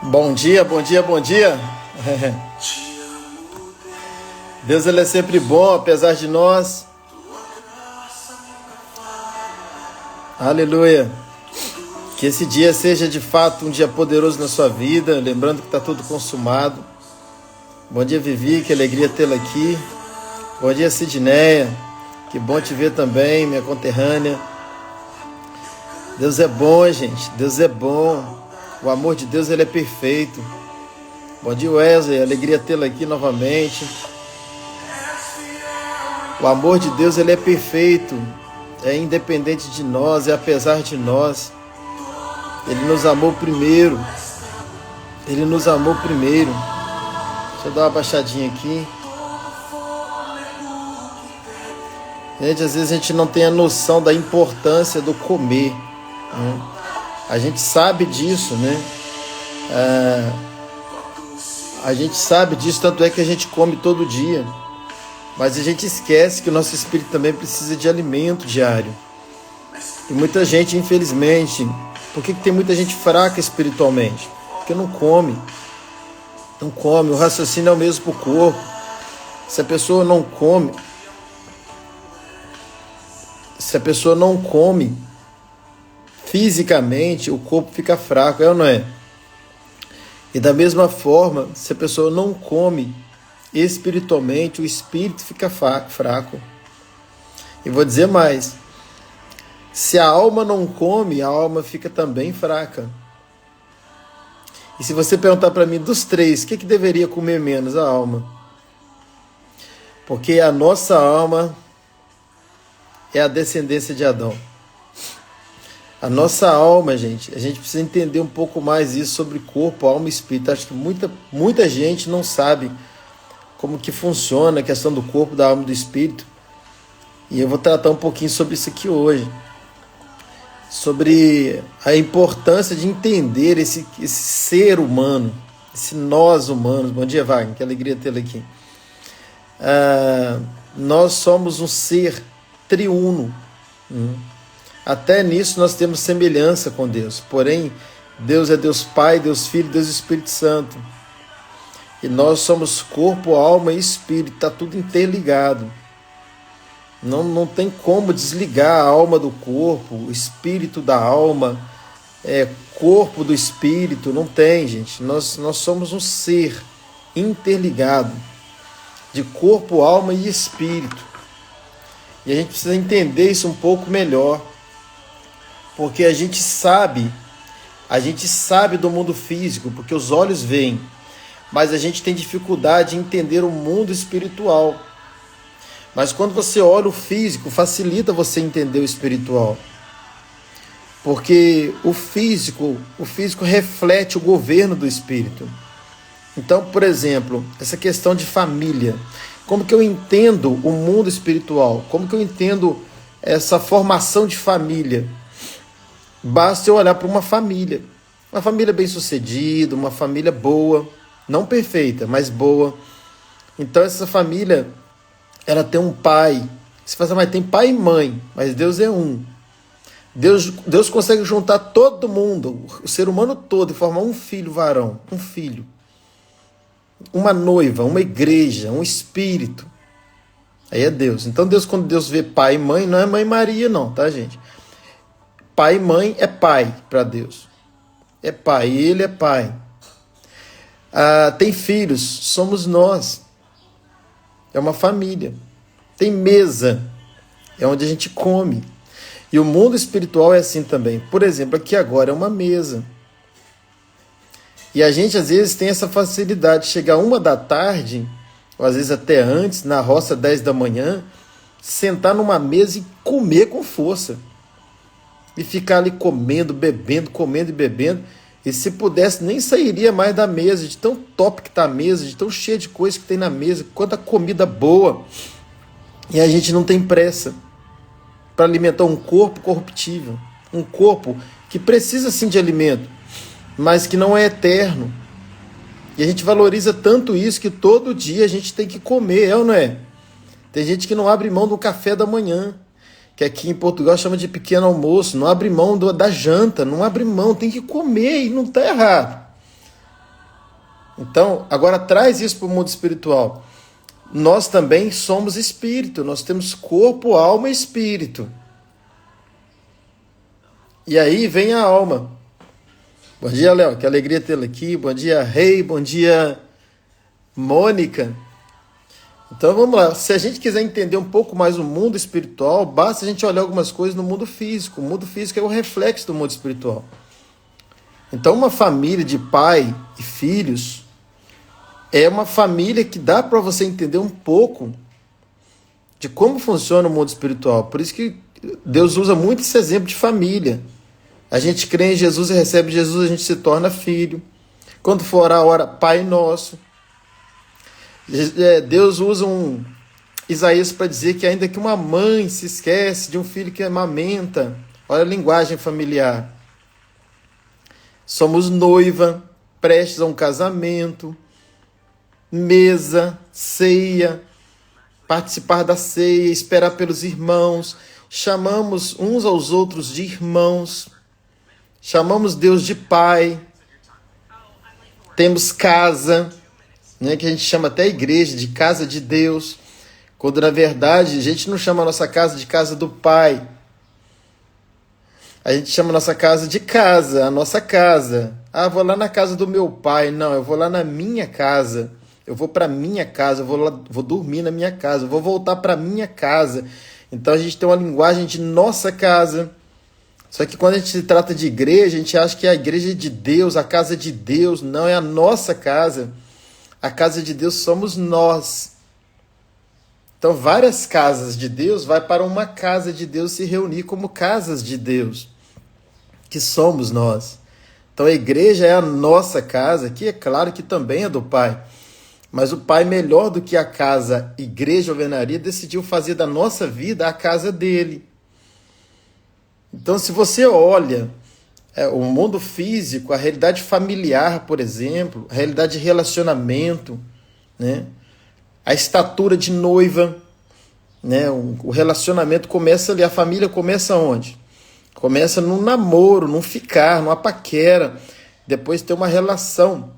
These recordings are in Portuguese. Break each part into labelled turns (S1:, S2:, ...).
S1: Bom dia, bom dia, bom dia. Deus ele é sempre bom, apesar de nós. Aleluia. Que esse dia seja de fato um dia poderoso na sua vida, lembrando que está tudo consumado. Bom dia, Vivi, que alegria tê-la aqui. Bom dia, Sidneia, que bom te ver também, minha conterrânea. Deus é bom, gente, Deus é bom. O amor de Deus ele é perfeito. Bom dia, Wesley, alegria tê-la aqui novamente. O amor de Deus ele é perfeito, é independente de nós, é apesar de nós. Ele nos amou primeiro. Ele nos amou primeiro. Deixa eu dar uma baixadinha aqui. Gente, às vezes a gente não tem a noção da importância do comer, né? A gente sabe disso, né? A gente sabe disso, tanto é que a gente come todo dia. Mas a gente esquece que o nosso espírito também precisa de alimento diário. E muita gente, infelizmente, por que tem muita gente fraca espiritualmente? Porque não come. Não come, o raciocínio é o mesmo para o corpo. Se a pessoa não come, fisicamente, o corpo fica fraco, é ou não é? E da mesma forma, se a pessoa não come espiritualmente, o espírito fica fraco. E vou dizer mais, se a alma não come, a alma fica também fraca. E se você perguntar para mim, dos três, o que deveria comer menos? A alma. Porque a nossa alma é a descendência de Adão. A nossa alma, gente, a gente precisa entender um pouco mais isso sobre corpo, alma e espírito. Acho que muita gente não sabe como que funciona a questão do corpo, da alma e do espírito. E eu vou tratar um pouquinho sobre isso aqui hoje. Sobre a importância de entender esse ser humano, esse nós humanos. Bom dia, Wagner, que alegria tê-lo aqui. Nós somos um ser triuno. Até nisso nós temos semelhança com Deus. Porém, Deus é Deus Pai, Deus Filho, Deus Espírito Santo. E nós somos corpo, alma e espírito. Está tudo interligado. Não tem como desligar a alma do corpo, o espírito da alma, corpo do espírito. Não tem, gente. Nós somos um ser interligado de corpo, alma e espírito. E a gente precisa entender isso um pouco melhor. Porque a gente sabe do mundo físico, porque os olhos veem, mas a gente tem dificuldade em entender o mundo espiritual. Mas quando você olha o físico, facilita você entender o espiritual. Porque o físico reflete o governo do espírito. Então, por exemplo, essa questão de família, como que eu entendo o mundo espiritual? Como que eu entendo essa formação de família? Basta eu olhar para uma família bem-sucedida, uma família boa, não perfeita, mas boa. Então essa família, ela tem um pai. Você fala, mas tem pai e mãe, mas Deus é um. Deus consegue juntar todo mundo, o ser humano todo, e formar um filho varão, um filho. Uma noiva, uma igreja, um espírito. Aí é Deus. Então Deus, quando Deus vê pai e mãe, não é mãe Maria não, tá, gente? Pai e mãe é pai para Deus. É pai, ele é pai. Tem filhos, somos nós. É uma família. Tem mesa, é onde a gente come. E o mundo espiritual é assim também. Por exemplo, aqui agora é uma mesa. E a gente às vezes tem essa facilidade de chegar 1h, ou às vezes até antes, na roça 10h, sentar numa mesa e comer com força. E ficar ali comendo, bebendo, comendo e bebendo. E se pudesse, nem sairia mais da mesa, de tão top que está a mesa, de tão cheia de coisa que tem na mesa, quanta comida boa. E a gente não tem pressa para alimentar um corpo corruptível. Um corpo que precisa sim de alimento, mas que não é eterno. E a gente valoriza tanto isso que todo dia a gente tem que comer, é ou não é? Tem gente que não abre mão do café da manhã, que aqui em Portugal chama de pequeno almoço, não abre mão da janta, não abre mão, tem que comer e não está errado. Então, agora traz isso para o mundo espiritual. Nós também somos espírito, nós temos corpo, alma e espírito. E aí vem a alma. Bom dia, Léo, que alegria tê-lo aqui. Bom dia, Rei, bom dia, Mônica. Então vamos lá, se a gente quiser entender um pouco mais o mundo espiritual, basta a gente olhar algumas coisas no mundo físico. O mundo físico é o reflexo do mundo espiritual. Então uma família de pai e filhos é uma família que dá para você entender um pouco de como funciona o mundo espiritual. Por isso que Deus usa muito esse exemplo de família. A gente crê em Jesus e recebe Jesus, a gente se torna filho. Quando for orar, ora Pai Nosso. Deus usa Isaías para dizer que ainda que uma mãe se esquece de um filho que amamenta, olha a linguagem familiar. Somos noiva, prestes a um casamento, mesa, ceia, participar da ceia, esperar pelos irmãos, chamamos uns aos outros de irmãos, chamamos Deus de Pai, temos casa, né, que a gente chama até a igreja de casa de Deus, quando na verdade a gente não chama a nossa casa de casa do Pai, a gente chama a nossa casa de casa, a nossa casa. Ah, vou lá na casa do meu pai. Não, eu vou lá na minha casa. Eu vou para minha casa, eu vou lá, vou dormir na minha casa, eu vou voltar para minha casa. Então a gente tem uma linguagem de nossa casa. Só que quando a gente se trata de igreja, a gente acha que é a igreja de Deus, a casa de Deus. Não, é a nossa casa. A casa de Deus somos nós. Então várias casas de Deus vai para uma casa de Deus se reunir como casas de Deus, que somos nós. Então a igreja é a nossa casa, que é claro que também é do Pai. Mas o Pai, melhor do que a casa, igreja ou alvenaria, decidiu fazer da nossa vida a casa dele. Então, se você olha o mundo físico, a realidade familiar, por exemplo, a realidade de relacionamento, né? A estatura de noiva, né? O relacionamento começa ali, a família começa onde? Começa num namoro, num ficar, numa paquera, depois tem uma relação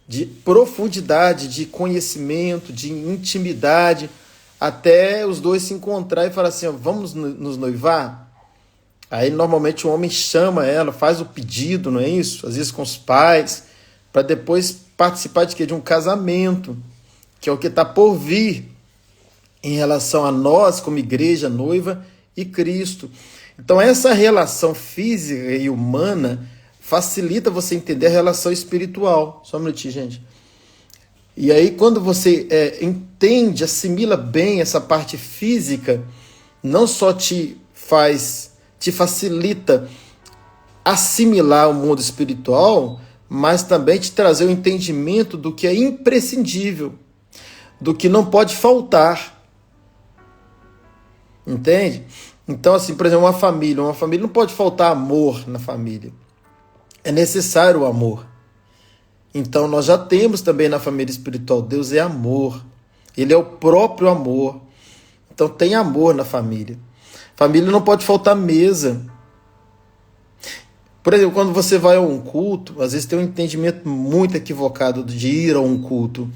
S1: de profundidade, de conhecimento, de intimidade, até os dois se encontrar e falar assim, ó, vamos nos noivar? Aí normalmente o homem chama ela, faz o pedido, não é isso? Às vezes com os pais, para depois participar de quê? De um casamento, que é o que está por vir em relação a nós como igreja, noiva e Cristo. Então essa relação física e humana facilita você entender a relação espiritual. Só um minutinho, gente. E aí, quando você entende, assimila bem essa parte física, não só te facilita assimilar o mundo espiritual, mas também te trazer o entendimento do que é imprescindível, do que não pode faltar. Entende? Então, assim, por exemplo, uma família não pode faltar amor na família. É necessário o amor. Então nós já temos também na família espiritual, Deus é amor. Ele é o próprio amor. Então tem amor na família. Família não pode faltar mesa. Por exemplo, quando você vai a um culto, às vezes tem um entendimento muito equivocado de ir a um culto.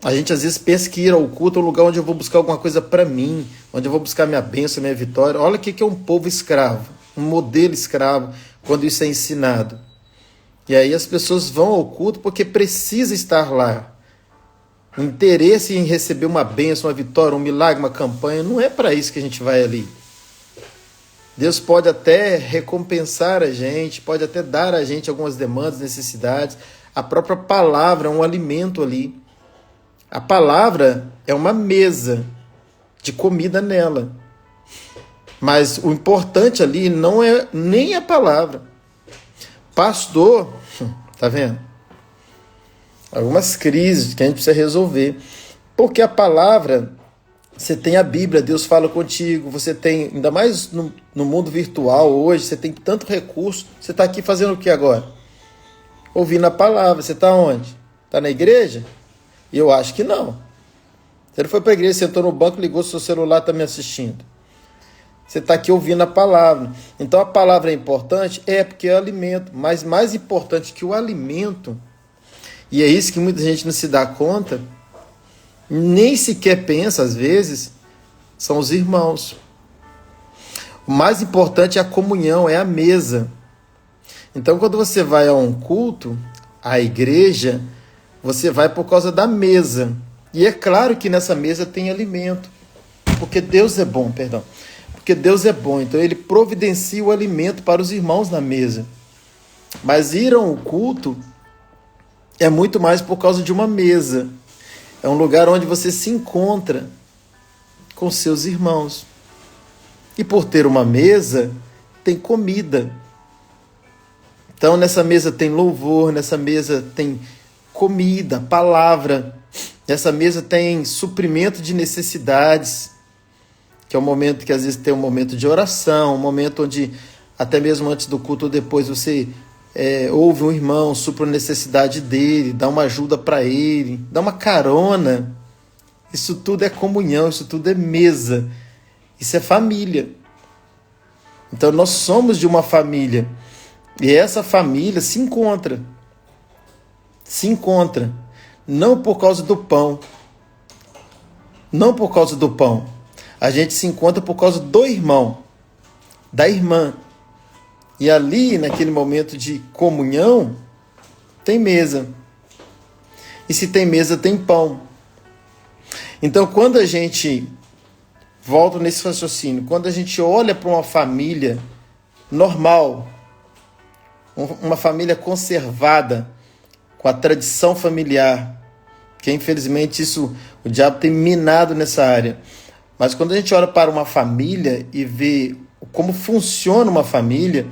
S1: A gente às vezes pensa que ir ao culto é um lugar onde eu vou buscar alguma coisa para mim, onde eu vou buscar minha bênção, minha vitória. Olha o que é um povo escravo, um modelo escravo, quando isso é ensinado. E aí as pessoas vão ao culto porque precisa estar lá. O interesse em receber uma bênção, uma vitória, um milagre, uma campanha, não é para isso que a gente vai ali. Deus pode até recompensar a gente, pode até dar a gente algumas demandas, necessidades. A própria palavra é um alimento ali. A palavra é uma mesa de comida nela. Mas o importante ali não é nem a palavra. Pastor, tá vendo? Algumas crises que a gente precisa resolver. Porque a palavra, você tem a Bíblia, Deus fala contigo, você tem, ainda mais no mundo virtual hoje, você tem tanto recurso, você está aqui fazendo o que agora? Ouvindo a palavra. Você está onde? Está na igreja? Eu acho que não. Você não foi para a igreja, sentou no banco, ligou seu celular, está me assistindo. Você está aqui ouvindo a palavra. Então a palavra é importante? É, porque é alimento. Mas mais importante que o alimento, E é isso que muita gente não se dá conta, nem sequer pensa, às vezes, são os irmãos. O mais importante é a comunhão, é a mesa. Então, quando você vai a um culto, à igreja, você vai por causa da mesa. E é claro que nessa mesa tem alimento. Porque Deus é bom, perdão. Porque Deus é bom, então Ele providencia o alimento para os irmãos na mesa. Mas ir a um culto é muito mais por causa de uma mesa. É um lugar onde você se encontra com seus irmãos. E por ter uma mesa, tem comida. Então nessa mesa tem louvor, nessa mesa tem comida, palavra. Nessa mesa tem suprimento de necessidades, que é um momento que às vezes tem um momento de oração, um momento onde até mesmo antes do culto ou depois você ouve um irmão, supra a necessidade dele, dá uma ajuda para ele, dá uma carona. Isso tudo é comunhão, isso tudo é mesa, isso é família. Então nós somos de uma família e essa família se encontra, não por causa do pão, não por causa do pão, a gente se encontra por causa do irmão, da irmã. E ali, naquele momento de comunhão, tem mesa. E se tem mesa, tem pão. Então, quando a gente volta nesse raciocínio, quando a gente olha para uma família normal, uma família conservada, com a tradição familiar, que infelizmente isso o diabo tem minado nessa área. Mas quando a gente olha para uma família e vê como funciona uma família,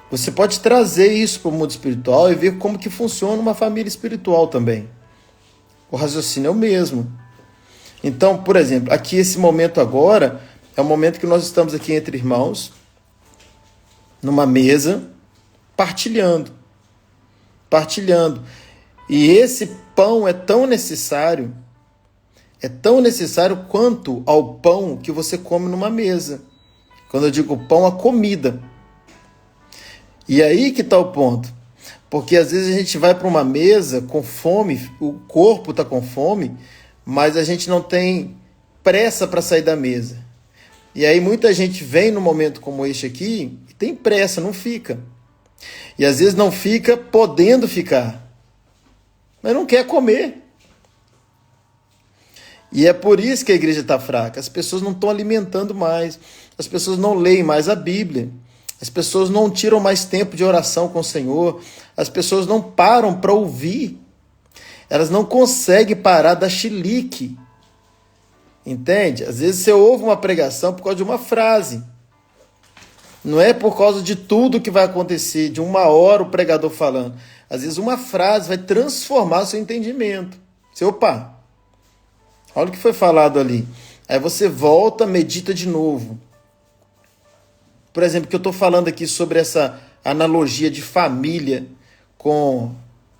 S1: você pode trazer isso para o mundo espiritual e ver como que funciona uma família espiritual também. O raciocínio é o mesmo. Então, por exemplo, aqui esse momento agora é o momento que nós estamos aqui entre irmãos, numa mesa, partilhando. E esse pão é tão necessário quanto ao pão que você come numa mesa. Quando eu digo pão, a comida. E aí que está o ponto. Porque às vezes a gente vai para uma mesa com fome, o corpo está com fome, mas a gente não tem pressa para sair da mesa. E aí muita gente vem num momento como este aqui e tem pressa, não fica. E às vezes não fica podendo ficar, mas não quer comer. E é por isso que a igreja está fraca. As pessoas não estão alimentando mais, as pessoas não leem mais a Bíblia, as pessoas não tiram mais tempo de oração com o Senhor, as pessoas não param para ouvir, elas não conseguem parar da chilique. Entende? Às vezes você ouve uma pregação por causa de uma frase. Não é por causa de tudo que vai acontecer, de uma hora o pregador falando. Às vezes uma frase vai transformar seu entendimento. Você, opa, olha o que foi falado ali. Aí você volta, medita de novo. Por exemplo, que eu estou falando aqui sobre essa analogia de família com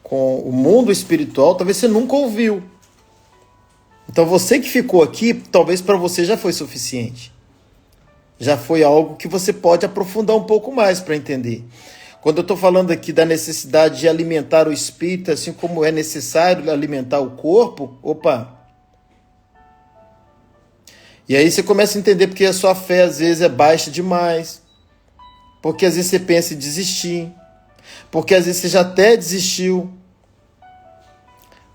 S1: o mundo espiritual, talvez você nunca ouviu. Então você que ficou aqui, talvez para você já foi suficiente. Já foi algo que você pode aprofundar um pouco mais para entender. Quando eu estou falando aqui da necessidade de alimentar o espírito, assim como é necessário alimentar o corpo, opa. E aí você começa a entender porque a sua fé às vezes é baixa demais. Porque às vezes você pensa em desistir. Porque às vezes você já até desistiu.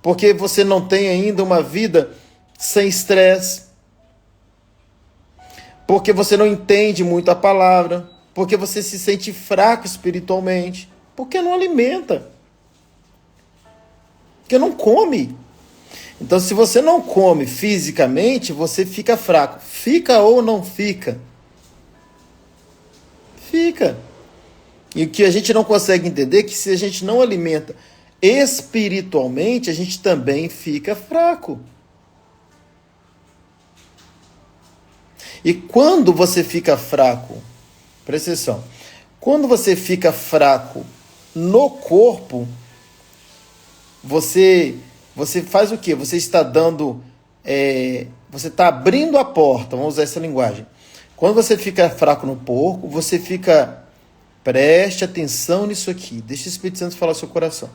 S1: Porque você não tem ainda uma vida sem estresse. Porque você não entende muito a palavra, porque você se sente fraco espiritualmente, porque não alimenta, porque não come. Então, se você não come fisicamente, você fica fraco. Fica ou não fica? Fica. E o que a gente não consegue entender é que se a gente não alimenta espiritualmente, a gente também fica fraco. E quando você fica fraco, presta atenção, quando você fica fraco no corpo, você faz o quê? Você está dando, você está abrindo a porta, vamos usar essa linguagem. Quando você fica fraco no corpo, você fica, preste atenção nisso aqui, deixa o Espírito Santo falar no seu coração.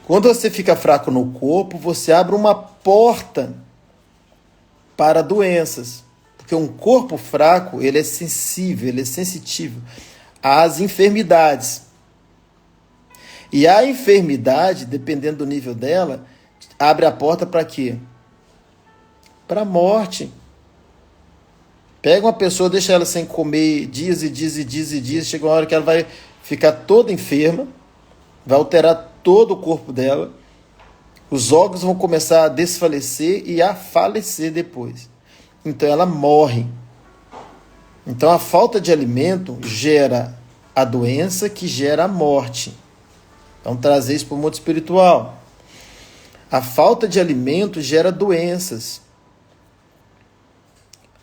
S1: Quando você fica fraco no corpo, você abre uma porta para doenças. Porque um corpo fraco, ele é sensível, ele é sensitivo às enfermidades. E a enfermidade, dependendo do nível dela, abre a porta para quê? Para a morte. Pega uma pessoa, deixa ela sem comer dias e dias e dias e dias, chega uma hora que ela vai ficar toda enferma, vai alterar todo o corpo dela, os órgãos vão começar a desfalecer e a falecer depois. Então ela morre. Então a falta de alimento gera a doença que gera a morte. Vamos trazer isso para o mundo espiritual. A falta de alimento gera doenças.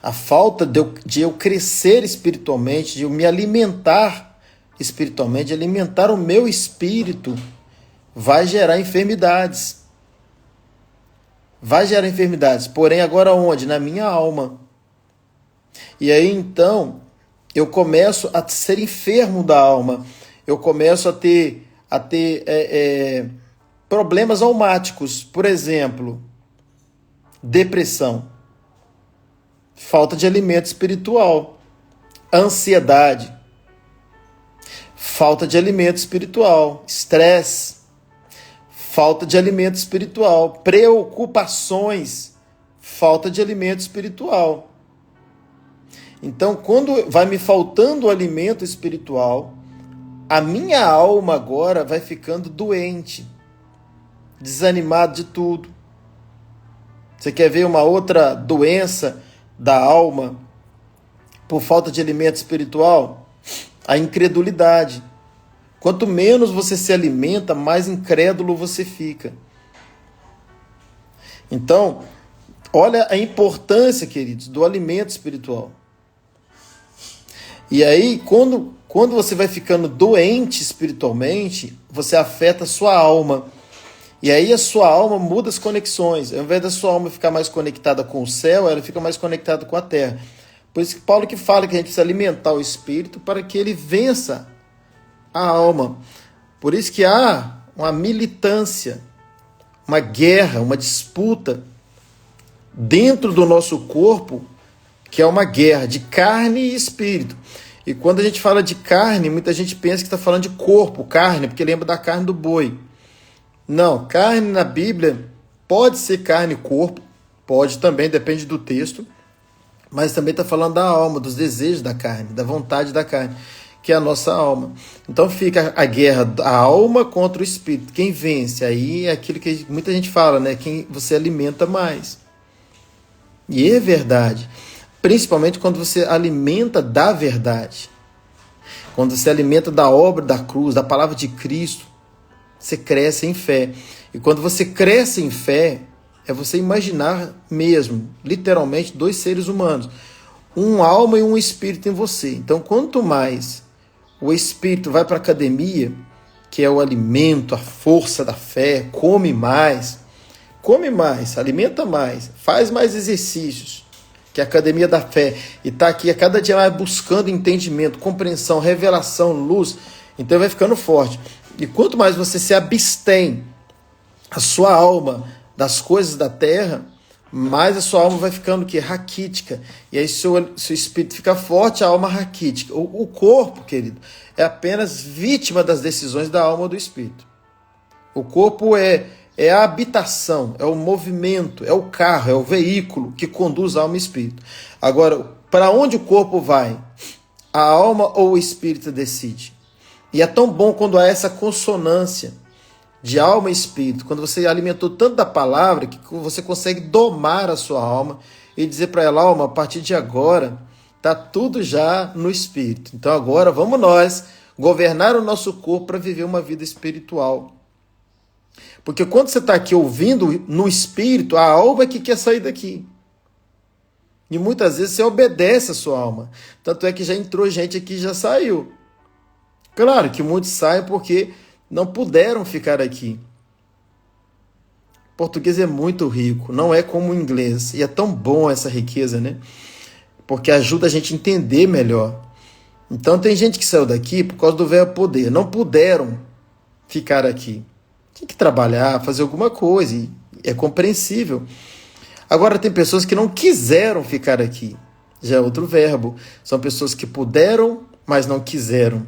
S1: A falta de eu crescer espiritualmente, de eu me alimentar espiritualmente, de alimentar o meu espírito, vai gerar enfermidades. Vai gerar enfermidades. Porém, agora onde? Na minha alma. E aí, então, eu começo a ser enfermo da alma. Eu começo a ter problemas almáticos. Por exemplo, depressão. Falta de alimento espiritual. Ansiedade. Falta de alimento espiritual. Estresse. Falta de alimento espiritual. Preocupações. Falta de alimento espiritual. Então, quando vai me faltando o alimento espiritual, a minha alma agora vai ficando doente, desanimada de tudo. Você quer ver uma outra doença da alma por falta de alimento espiritual? A incredulidade. Quanto menos você se alimenta, mais incrédulo você fica. Então, olha a importância, queridos, do alimento espiritual. E aí, quando você vai ficando doente espiritualmente, você afeta a sua alma. E aí a sua alma muda as conexões. Ao invés da sua alma ficar mais conectada com o céu, ela fica mais conectada com a terra. Por isso que Paulo que fala que a gente precisa alimentar o espírito para que ele vença a alma. Por isso que há uma militância, uma guerra, uma disputa dentro do nosso corpo, que é uma guerra de carne e espírito. E quando a gente fala de carne, muita gente pensa que está falando de corpo, carne, porque lembra da carne do boi. Não, carne na Bíblia pode ser carne e corpo, pode também, depende do texto, mas também está falando da alma, dos desejos da carne, da vontade da carne, que é a nossa alma. Então fica a guerra da alma contra o espírito. Quem vence? Aí é aquilo que muita gente fala, né? Quem você alimenta mais. E é verdade. Principalmente quando você alimenta da verdade. Quando você alimenta da obra da cruz, da palavra de Cristo, você cresce em fé. E quando você cresce em fé, é você imaginar mesmo, literalmente, dois seres humanos. Uma alma e um espírito em você. Então, quanto mais o espírito vai para a academia, que é o alimento, a força da fé, come mais, alimenta mais, faz mais exercícios, que é a academia da fé, e está aqui a cada dia mais buscando entendimento, compreensão, revelação, luz, então vai ficando forte. E quanto mais você se abstém, a sua alma, das coisas da terra, mais a sua alma vai ficando raquítica. E aí seu espírito fica forte, a alma raquítica. O corpo, querido, é apenas vítima das decisões da alma ou do espírito. O corpo é a habitação, é o movimento, é o carro, é o veículo que conduz a alma e espírito. Agora, para onde o corpo vai? A alma ou o espírito decide. E é tão bom quando há essa consonância de alma e espírito, quando você alimentou tanto da palavra que você consegue domar a sua alma e dizer para ela: alma, a partir de agora está tudo já no espírito. Então agora vamos nós governar o nosso corpo para viver uma vida espiritual. Porque quando você está aqui ouvindo no espírito, a alma é que quer sair daqui. E muitas vezes você obedece a sua alma. Tanto é que já entrou gente aqui e já saiu. Claro que muitos saem porque não puderam ficar aqui. O português é muito rico, não é como o inglês. E é tão bom essa riqueza, né? Porque ajuda a gente a entender melhor. Então tem gente que saiu daqui por causa do velho poder. Não puderam ficar aqui. Tem que trabalhar, fazer alguma coisa, e é compreensível. Agora, tem pessoas que não quiseram ficar aqui. Já é outro verbo. São pessoas que puderam, mas não quiseram.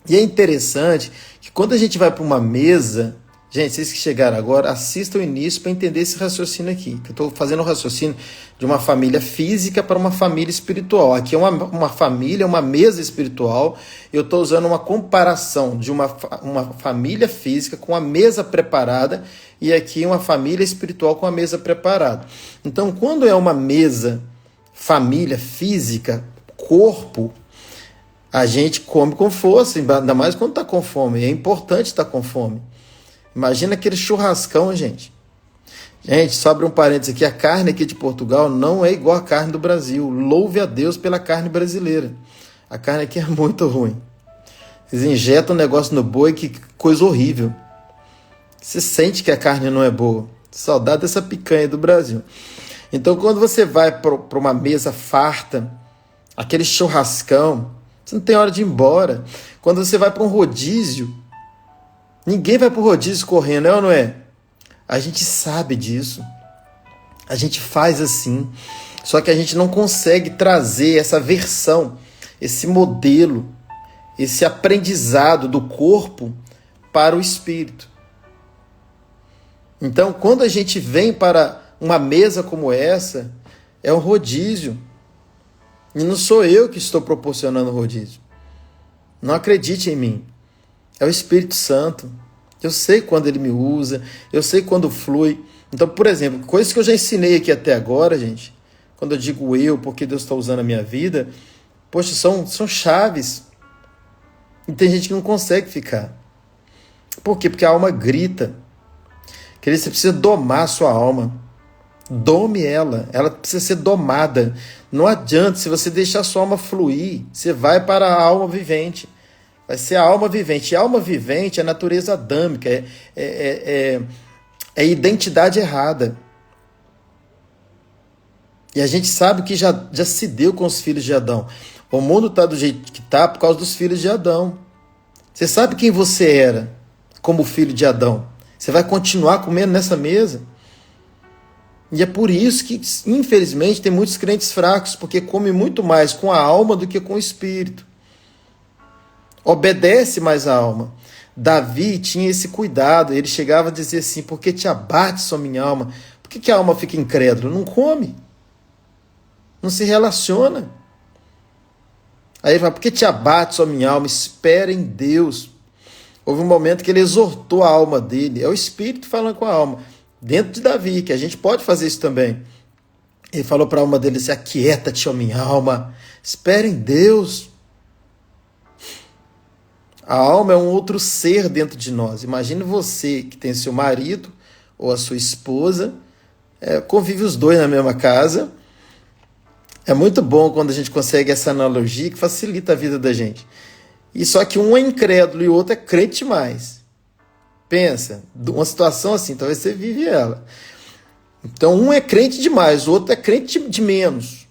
S1: E é interessante que quando a gente vai para uma mesa... Gente, vocês que chegaram agora, assistam o início para entender esse raciocínio aqui. Eu estou fazendo um raciocínio de uma família física para uma família espiritual. Aqui é uma família, uma mesa espiritual. Eu estou usando uma comparação de uma família física com a mesa preparada e aqui uma família espiritual com a mesa preparada. Então, quando é uma mesa, família física, corpo, a gente come com força, ainda mais quando está com fome. É importante estar com fome. Imagina aquele churrascão, gente. Gente, só abre um parênteses aqui. A carne aqui de Portugal não é igual a carne do Brasil. Louve a Deus pela carne brasileira. A carne aqui é muito ruim. Eles injetam um negócio no boi, que coisa horrível. Você sente que a carne não é boa. Saudade dessa picanha do Brasil. Então, quando você vai para uma mesa farta, aquele churrascão, você não tem hora de ir embora. Quando você vai para um rodízio, ninguém vai para o rodízio correndo, é ou não é? A gente sabe disso. A gente faz assim. Só que a gente não consegue trazer essa versão, esse modelo, esse aprendizado do corpo para o espírito. Então, quando a gente vem para uma mesa como essa, é um rodízio. E não sou eu que estou proporcionando o rodízio. Não acredite em mim. É o Espírito Santo. Eu sei quando ele me usa, eu sei quando flui. Então, por exemplo, coisas que eu já ensinei aqui até agora, gente, quando eu digo eu, porque Deus está usando a minha vida, poxa, são chaves. E tem gente que não consegue ficar. Por quê? Porque a alma grita. Querido, você precisa domar a sua alma. Dome ela. Ela precisa ser domada. Não adianta, se você deixar a sua alma fluir, você vai para a alma vivente. Vai ser a alma vivente. E a alma vivente é a natureza adâmica, é identidade errada. E a gente sabe que já se deu com os filhos de Adão. O mundo está do jeito que está por causa dos filhos de Adão. Você sabe quem você era como filho de Adão. Você vai continuar comendo nessa mesa. E é por isso que, infelizmente, tem muitos crentes fracos, porque comem muito mais com a alma do que com o espírito. Obedece mais a alma. Davi tinha esse cuidado. Ele chegava a dizer assim: por que te abates, ó minha alma? Por que a alma fica incrédula? Não come. Não se relaciona. Aí ele fala: por que te abates, ó minha alma? Espera em Deus. Houve um momento que ele exortou a alma dele. É o Espírito falando com a alma. Dentro de Davi, que a gente pode fazer isso também. Ele falou para a alma dele assim: aquieta-te, ó minha alma. Espera em Deus. A alma é um outro ser dentro de nós. Imagine você que tem seu marido ou a sua esposa, convive os dois na mesma casa. É muito bom quando a gente consegue essa analogia que facilita a vida da gente. E só que um é incrédulo e o outro é crente demais. Pensa, uma situação assim, talvez você vive ela. Então um é crente demais, o outro é crente de menos.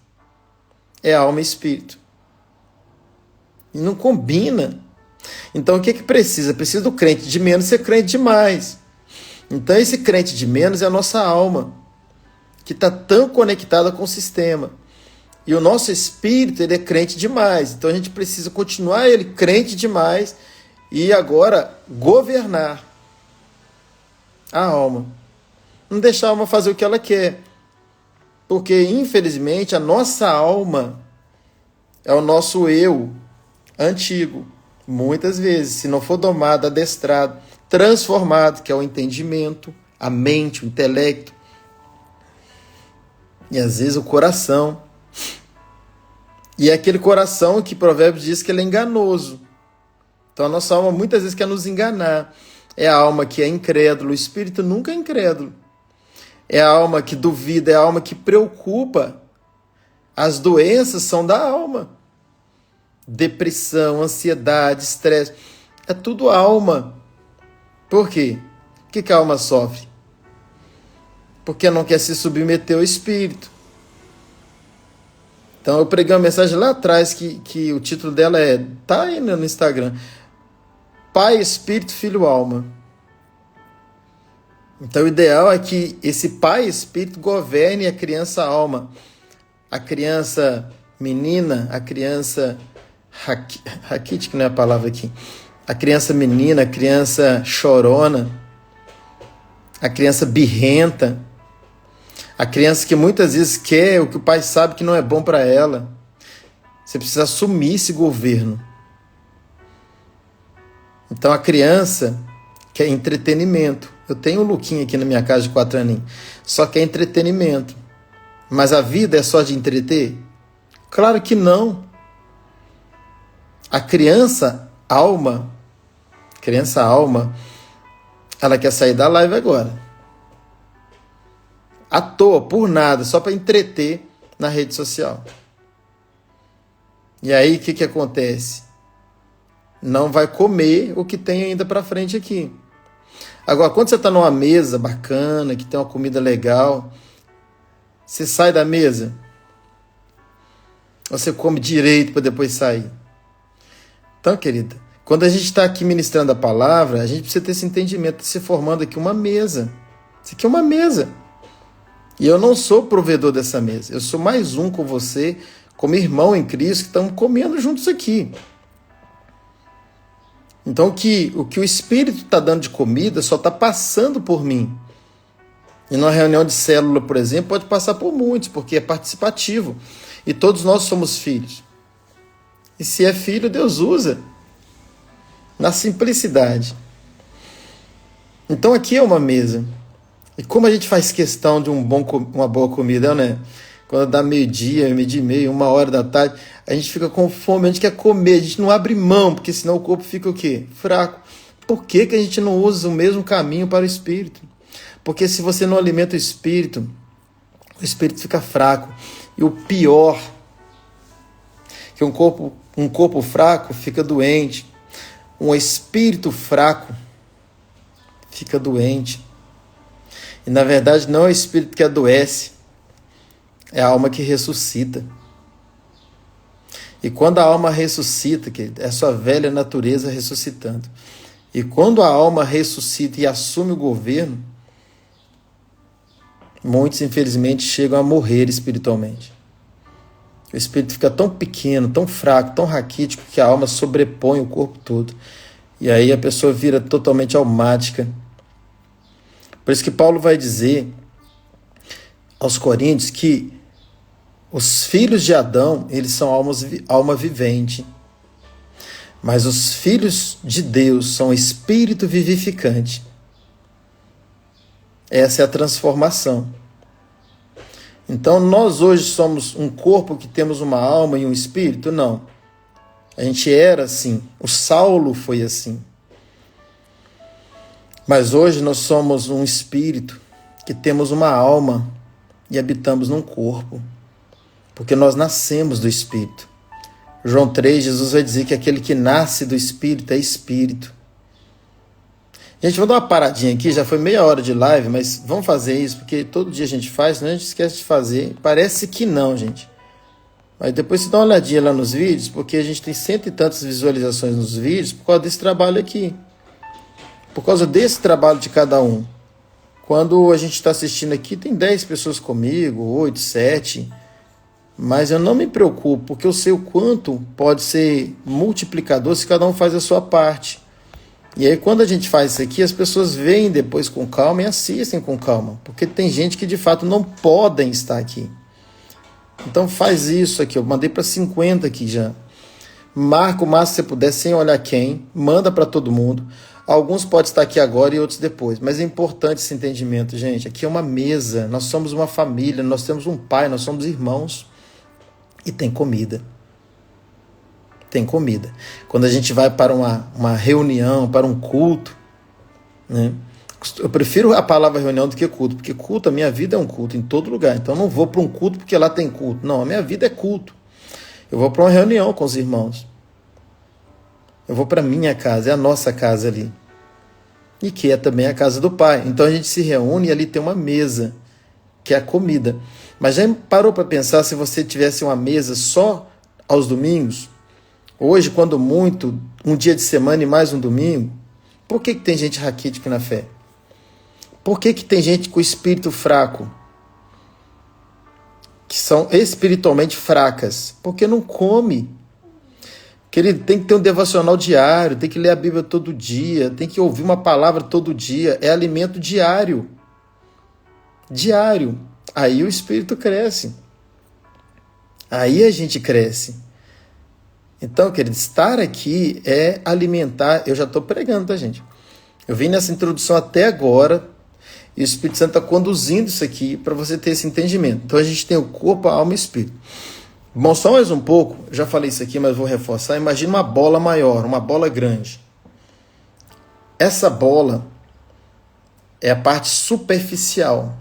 S1: É alma e espírito. E não combina. Então o que precisa? Precisa do crente de menos ser crente demais. Então esse crente de menos é a nossa alma, que está tão conectada com o sistema. E o nosso espírito, ele é crente demais. Então a gente precisa continuar ele crente demais e agora governar a alma. Não deixar a alma fazer o que ela quer. Porque, infelizmente, a nossa alma é o nosso eu antigo. Muitas vezes, se não for domado, adestrado, transformado, que é o entendimento, a mente, o intelecto, e às vezes o coração. E é aquele coração que Provérbios diz que ele é enganoso. Então a nossa alma muitas vezes quer nos enganar. É a alma que é incrédula, o espírito nunca é incrédulo. É a alma que duvida, é a alma que preocupa. As doenças são da alma. Depressão, ansiedade, estresse, é tudo alma. Por quê? O que a alma sofre? Porque não quer se submeter ao espírito. Então eu preguei uma mensagem lá atrás que o título dela tá aí no Instagram: Pai, Espírito, Filho, Alma. Então o ideal é que esse pai espírito governe a criança alma, a criança menina, a criança raquítica, não é a palavra aqui, a criança menina, a criança chorona, a criança birrenta, a criança que muitas vezes quer o que o pai sabe que não é bom para ela. Você precisa assumir esse governo. Então a criança quer entretenimento. Eu tenho um Luquinha aqui na minha casa de 4 aninhos. Só quer entretenimento. Mas a vida é só de entreter? Claro que não. A criança alma, ela quer sair da live agora. À toa, por nada, só para entreter na rede social. E aí o que acontece? Não vai comer o que tem ainda para frente aqui. Agora, quando você está numa mesa bacana, que tem uma comida legal, você sai da mesa? Ou você come direito para depois sair? Então, querida, quando a gente está aqui ministrando a palavra, a gente precisa ter esse entendimento de se formando aqui uma mesa. Isso aqui é uma mesa. E eu não sou provedor dessa mesa. Eu sou mais um com você, como irmão em Cristo, que estamos comendo juntos aqui. Então, o que o Espírito está dando de comida só está passando por mim. E numa reunião de célula, por exemplo, pode passar por muitos, porque é participativo. E todos nós somos filhos. E se é filho, Deus usa. Na simplicidade. Então, aqui é uma mesa. E como a gente faz questão de uma boa comida, né? Quando dá meio-dia, meio-dia e meio, 1h da tarde, a gente fica com fome, a gente quer comer, a gente não abre mão, porque senão o corpo fica o quê? Fraco. Por que a gente não usa o mesmo caminho para o espírito? Porque se você não alimenta o espírito fica fraco. E o pior, que um corpo fraco fica doente. Um espírito fraco fica doente. E na verdade não é o espírito que adoece, é a alma que ressuscita. E quando a alma ressuscita, é a sua velha natureza ressuscitando. E quando a alma ressuscita e assume o governo, muitos infelizmente chegam a morrer espiritualmente. O espírito fica tão pequeno, tão fraco, tão raquítico, que a alma sobrepõe o corpo todo. E aí a pessoa vira totalmente almática. Por isso que Paulo vai dizer aos Coríntios que os filhos de Adão, eles são alma vivente. Mas os filhos de Deus são espírito vivificante. Essa é a transformação. Então nós hoje somos um corpo que temos uma alma e um espírito? Não. A gente era assim. O Saulo foi assim. Mas hoje nós somos um espírito que temos uma alma e habitamos num corpo, porque nós nascemos do Espírito. João 3, Jesus vai dizer que aquele que nasce do Espírito é Espírito. Gente, vou dar uma paradinha aqui, já foi meia hora de live, mas vamos fazer isso, porque todo dia a gente faz, senão a gente esquece de fazer. Parece que não, gente. Mas depois você dá uma olhadinha lá nos vídeos, porque a gente tem 100 e tantas visualizações nos vídeos por causa desse trabalho aqui. Por causa desse trabalho de cada um. Quando a gente está assistindo aqui, tem 10 pessoas comigo, 8, 7. Mas eu não me preocupo, porque eu sei o quanto pode ser multiplicador se cada um faz a sua parte. E aí quando a gente faz isso aqui, as pessoas veem depois com calma e assistem com calma. Porque tem gente que de fato não podem estar aqui. Então faz isso aqui, eu mandei para 50 aqui já. Marca o máximo que você puder, sem olhar quem, manda para todo mundo. Alguns podem estar aqui agora e outros depois, mas é importante esse entendimento, gente. Aqui é uma mesa, nós somos uma família, nós temos um pai, nós somos irmãos. E tem comida. Tem comida. Quando a gente vai para uma reunião, para um culto, né? Eu prefiro a palavra reunião do que culto, porque culto, a minha vida é um culto em todo lugar. Então eu não vou para um culto porque lá tem culto. Não, a minha vida é culto. Eu vou para uma reunião com os irmãos. Eu vou para a minha casa, é a nossa casa ali. E que é também a casa do Pai. Então a gente se reúne e ali tem uma mesa, que é a comida. Mas já parou para pensar se você tivesse uma mesa só aos domingos? Hoje, quando muito, um dia de semana e mais um domingo? Por que tem gente raquítica na fé? Por que tem gente com espírito fraco? Que são espiritualmente fracas? Porque não come. Querido, tem que ter um devocional diário, tem que ler a Bíblia todo dia, tem que ouvir uma palavra todo dia. É alimento diário. Diário. Aí o espírito cresce. Aí a gente cresce. Então, querido, estar aqui é alimentar. Eu já estou pregando, tá, gente? Eu vim nessa introdução até agora e o Espírito Santo está conduzindo isso aqui para você ter esse entendimento. Então, a gente tem o corpo, a alma e o espírito. Bom, só mais um pouco. Já falei isso aqui, mas vou reforçar. Imagina uma bola maior, uma bola grande. Essa bola é a parte superficial.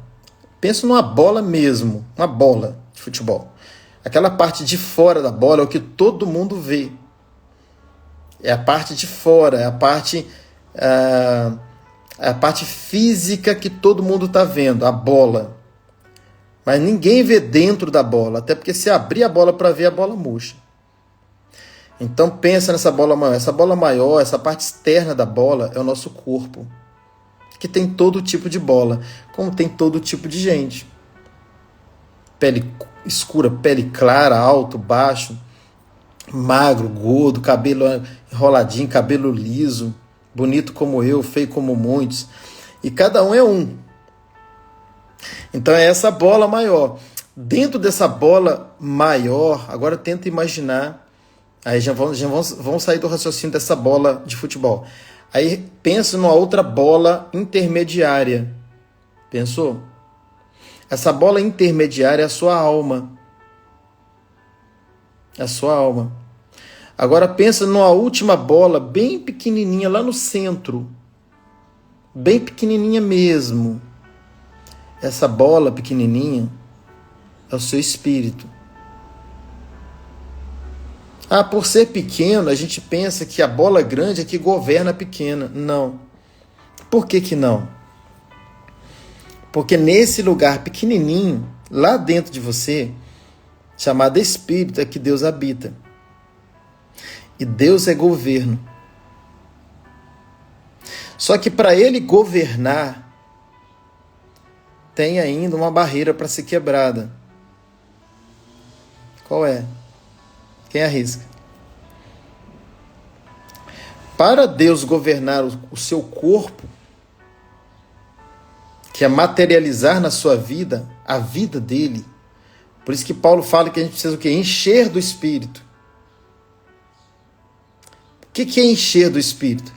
S1: Pensa numa bola mesmo, uma bola de futebol. Aquela parte de fora da bola é o que todo mundo vê. É a parte de fora, é a parte física que todo mundo está vendo, a bola. Mas ninguém vê dentro da bola, até porque se abrir a bola para ver, a bola murcha. Então pensa nessa bola maior. Essa bola maior, essa parte externa da bola é o nosso corpo, que tem todo tipo de bola, como tem todo tipo de gente. Pele escura, pele clara, alto, baixo, magro, gordo, cabelo enroladinho, cabelo liso, bonito como eu, feio como muitos. E cada um é um. Então é essa bola maior. Dentro dessa bola maior, agora tenta imaginar, aí já vamos sair do raciocínio dessa bola de futebol. Aí pensa numa outra bola intermediária. Pensou? Essa bola intermediária é a sua alma. É a sua alma. Agora pensa numa última bola bem pequenininha lá no centro. Bem pequenininha mesmo. Essa bola pequenininha é o seu espírito. Ah, por ser pequeno, a gente pensa que a bola grande é que governa a pequena. Não. Por que não? Porque nesse lugar pequenininho, lá dentro de você, chamado espírito, é que Deus habita. E Deus é governo. Só que para ele governar, tem ainda uma barreira para ser quebrada. Qual é? Quem arrisca? Para Deus governar o seu corpo, que é materializar na sua vida, a vida dele. Por isso que Paulo fala que a gente precisa o quê? Encher do Espírito. O que é encher do Espírito?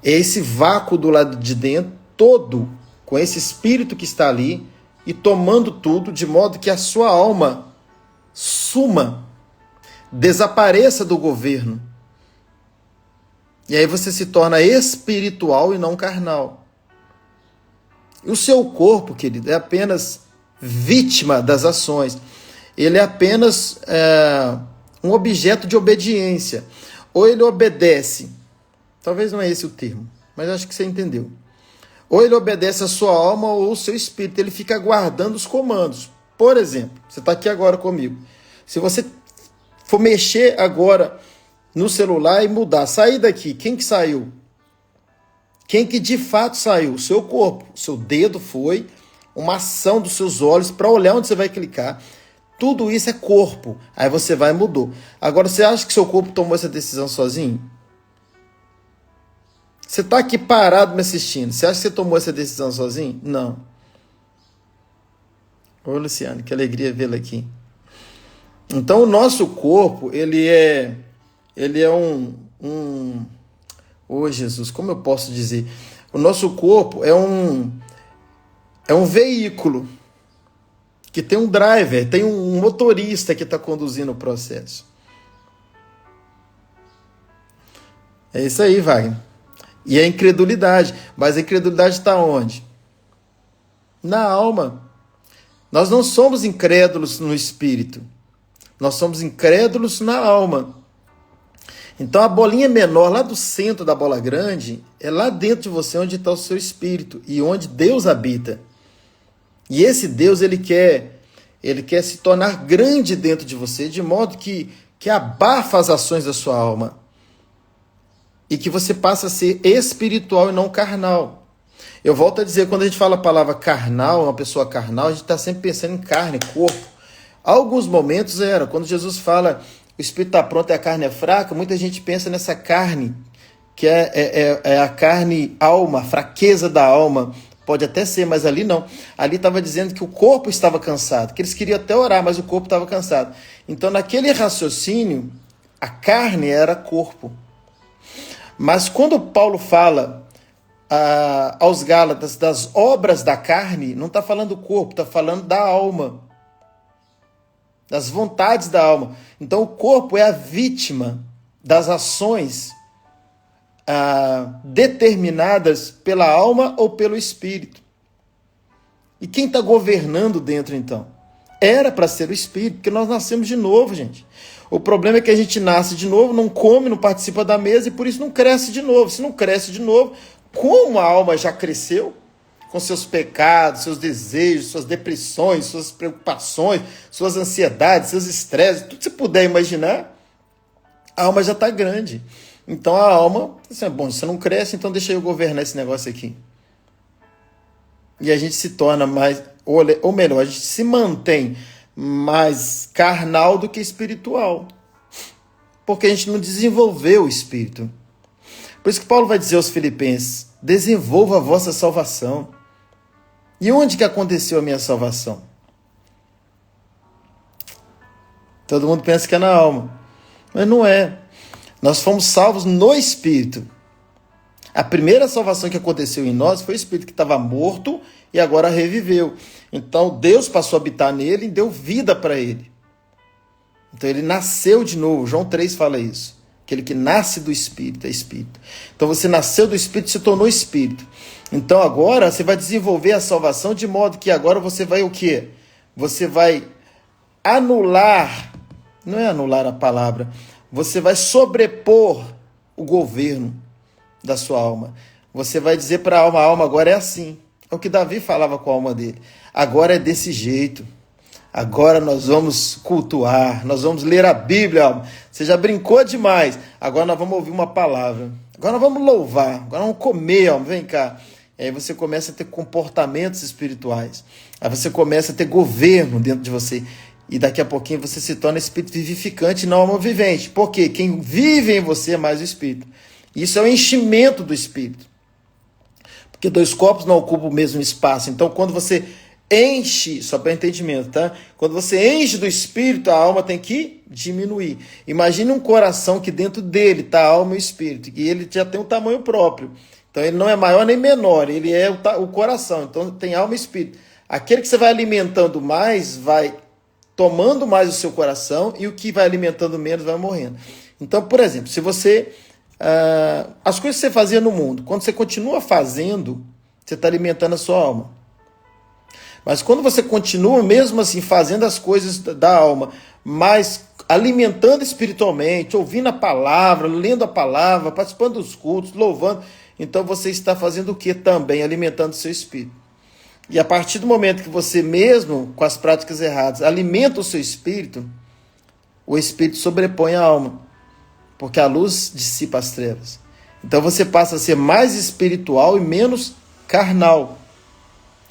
S1: É esse vácuo do lado de dentro, todo, com esse Espírito que está ali, e tomando tudo, de modo que a sua alma suma, desapareça do governo. E aí você se torna espiritual e não carnal. E o seu corpo, querido, é apenas vítima das ações. Ele é apenas um objeto de obediência. Ou ele obedece, talvez não é esse o termo, mas acho que você entendeu. Ou ele obedece a sua alma ou o seu espírito, ele fica aguardando os comandos. Por exemplo, você está aqui agora comigo. Se você for mexer agora no celular e mudar, sair daqui, quem que saiu? Quem que de fato saiu? O seu corpo. O seu dedo foi uma ação dos seus olhos para olhar onde você vai clicar. Tudo isso é corpo. Aí você vai e mudou. Agora, você acha que seu corpo tomou essa decisão sozinho? Você está aqui parado me assistindo. Você acha que você tomou essa decisão sozinho? Não. Oi, Luciano, que alegria vê-lo aqui. Então, o nosso corpo, ele é um... Oh, Jesus, como eu posso dizer? O nosso corpo é um veículo que tem um driver, tem um motorista que está conduzindo o processo. É isso aí, Wagner. E a incredulidade. Mas a incredulidade está onde? Na alma. Nós não somos incrédulos no espírito. Nós somos incrédulos na alma. Então a bolinha menor lá do centro da bola grande é lá dentro de você onde está o seu espírito e onde Deus habita. E esse Deus ele quer se tornar grande dentro de você, de modo que abafa as ações da sua alma. E que você passa a ser espiritual e não carnal. Eu volto a dizer, quando a gente fala a palavra carnal, uma pessoa carnal, a gente está sempre pensando em carne, corpo. Alguns momentos quando Jesus fala, o espírito está pronto e a carne é fraca, muita gente pensa nessa carne, que é a carne alma, a fraqueza da alma. Pode até ser, mas ali não. Ali estava dizendo que o corpo estava cansado, que eles queriam até orar, mas o corpo estava cansado. Então, naquele raciocínio, a carne era corpo. Mas quando Paulo fala aos Gálatas das obras da carne, não está falando do corpo, está falando da alma, das vontades da alma. Então, o corpo é a vítima das ações determinadas pela alma ou pelo espírito. E quem está governando dentro, então? Era para ser o espírito, porque nós nascemos de novo, gente. O problema é que a gente nasce de novo, não come, não participa da mesa e por isso não cresce de novo. Se não cresce de novo, como a alma já cresceu, com seus pecados, seus desejos, suas depressões, suas preocupações, suas ansiedades, seus estresses, tudo que você puder imaginar, a alma já está grande. Então a alma, assim, bom, você não cresce, então deixa eu governar esse negócio aqui. E a gente se torna mais, ou melhor, a gente se mantém mais carnal do que espiritual. Porque a gente não desenvolveu o espírito. Por isso que Paulo vai dizer aos Filipenses, desenvolva a vossa salvação. E onde que aconteceu a minha salvação? Todo mundo pensa que é na alma, mas não é. Nós fomos salvos no Espírito. A primeira salvação que aconteceu em nós foi o Espírito que estava morto e agora reviveu. Então Deus passou a habitar nele e deu vida para ele. Então ele nasceu de novo. João 3 fala isso. Aquele que nasce do Espírito é Espírito. Então você nasceu do Espírito e se tornou Espírito. Então agora você vai desenvolver a salvação de modo que agora você vai o quê? Você vai anular, não é anular a palavra, você vai sobrepor o governo da sua alma. Você vai dizer para a alma agora é assim. É o que Davi falava com a alma dele. Agora é desse jeito. Agora nós vamos cultuar, nós vamos ler a Bíblia, alma. Você já brincou demais. Agora nós vamos ouvir uma palavra. Agora nós vamos louvar. Agora nós vamos comer, alma. Vem cá. E aí você começa a ter comportamentos espirituais. Aí você começa a ter governo dentro de você. E daqui a pouquinho você se torna espírito vivificante e não alma vivente. Por quê? Quem vive em você é mais o espírito. Isso é o enchimento do espírito. Porque dois corpos não ocupam o mesmo espaço. Então, quando você enche, só para entendimento, tá? Quando você enche do espírito, a alma tem que diminuir. Imagine um coração que dentro dele está a alma e o espírito. E ele já tem um tamanho próprio. Então, ele não é maior nem menor. Ele é o coração. Então, tem alma e espírito. Aquele que você vai alimentando mais, vai tomando mais o seu coração, e o que vai alimentando menos vai morrendo. Então, por exemplo, se você... as coisas que você fazia no mundo, quando você continua fazendo, você está alimentando a sua alma. Mas quando você continua mesmo assim fazendo as coisas da alma, mas alimentando espiritualmente, ouvindo a palavra, lendo a palavra, participando dos cultos, louvando, então você está fazendo o que também? Alimentando o seu espírito. E a partir do momento que você mesmo, com as práticas erradas, alimenta o seu espírito, o espírito sobrepõe a alma, porque a luz dissipa as trevas. Então você passa a ser mais espiritual e menos carnal.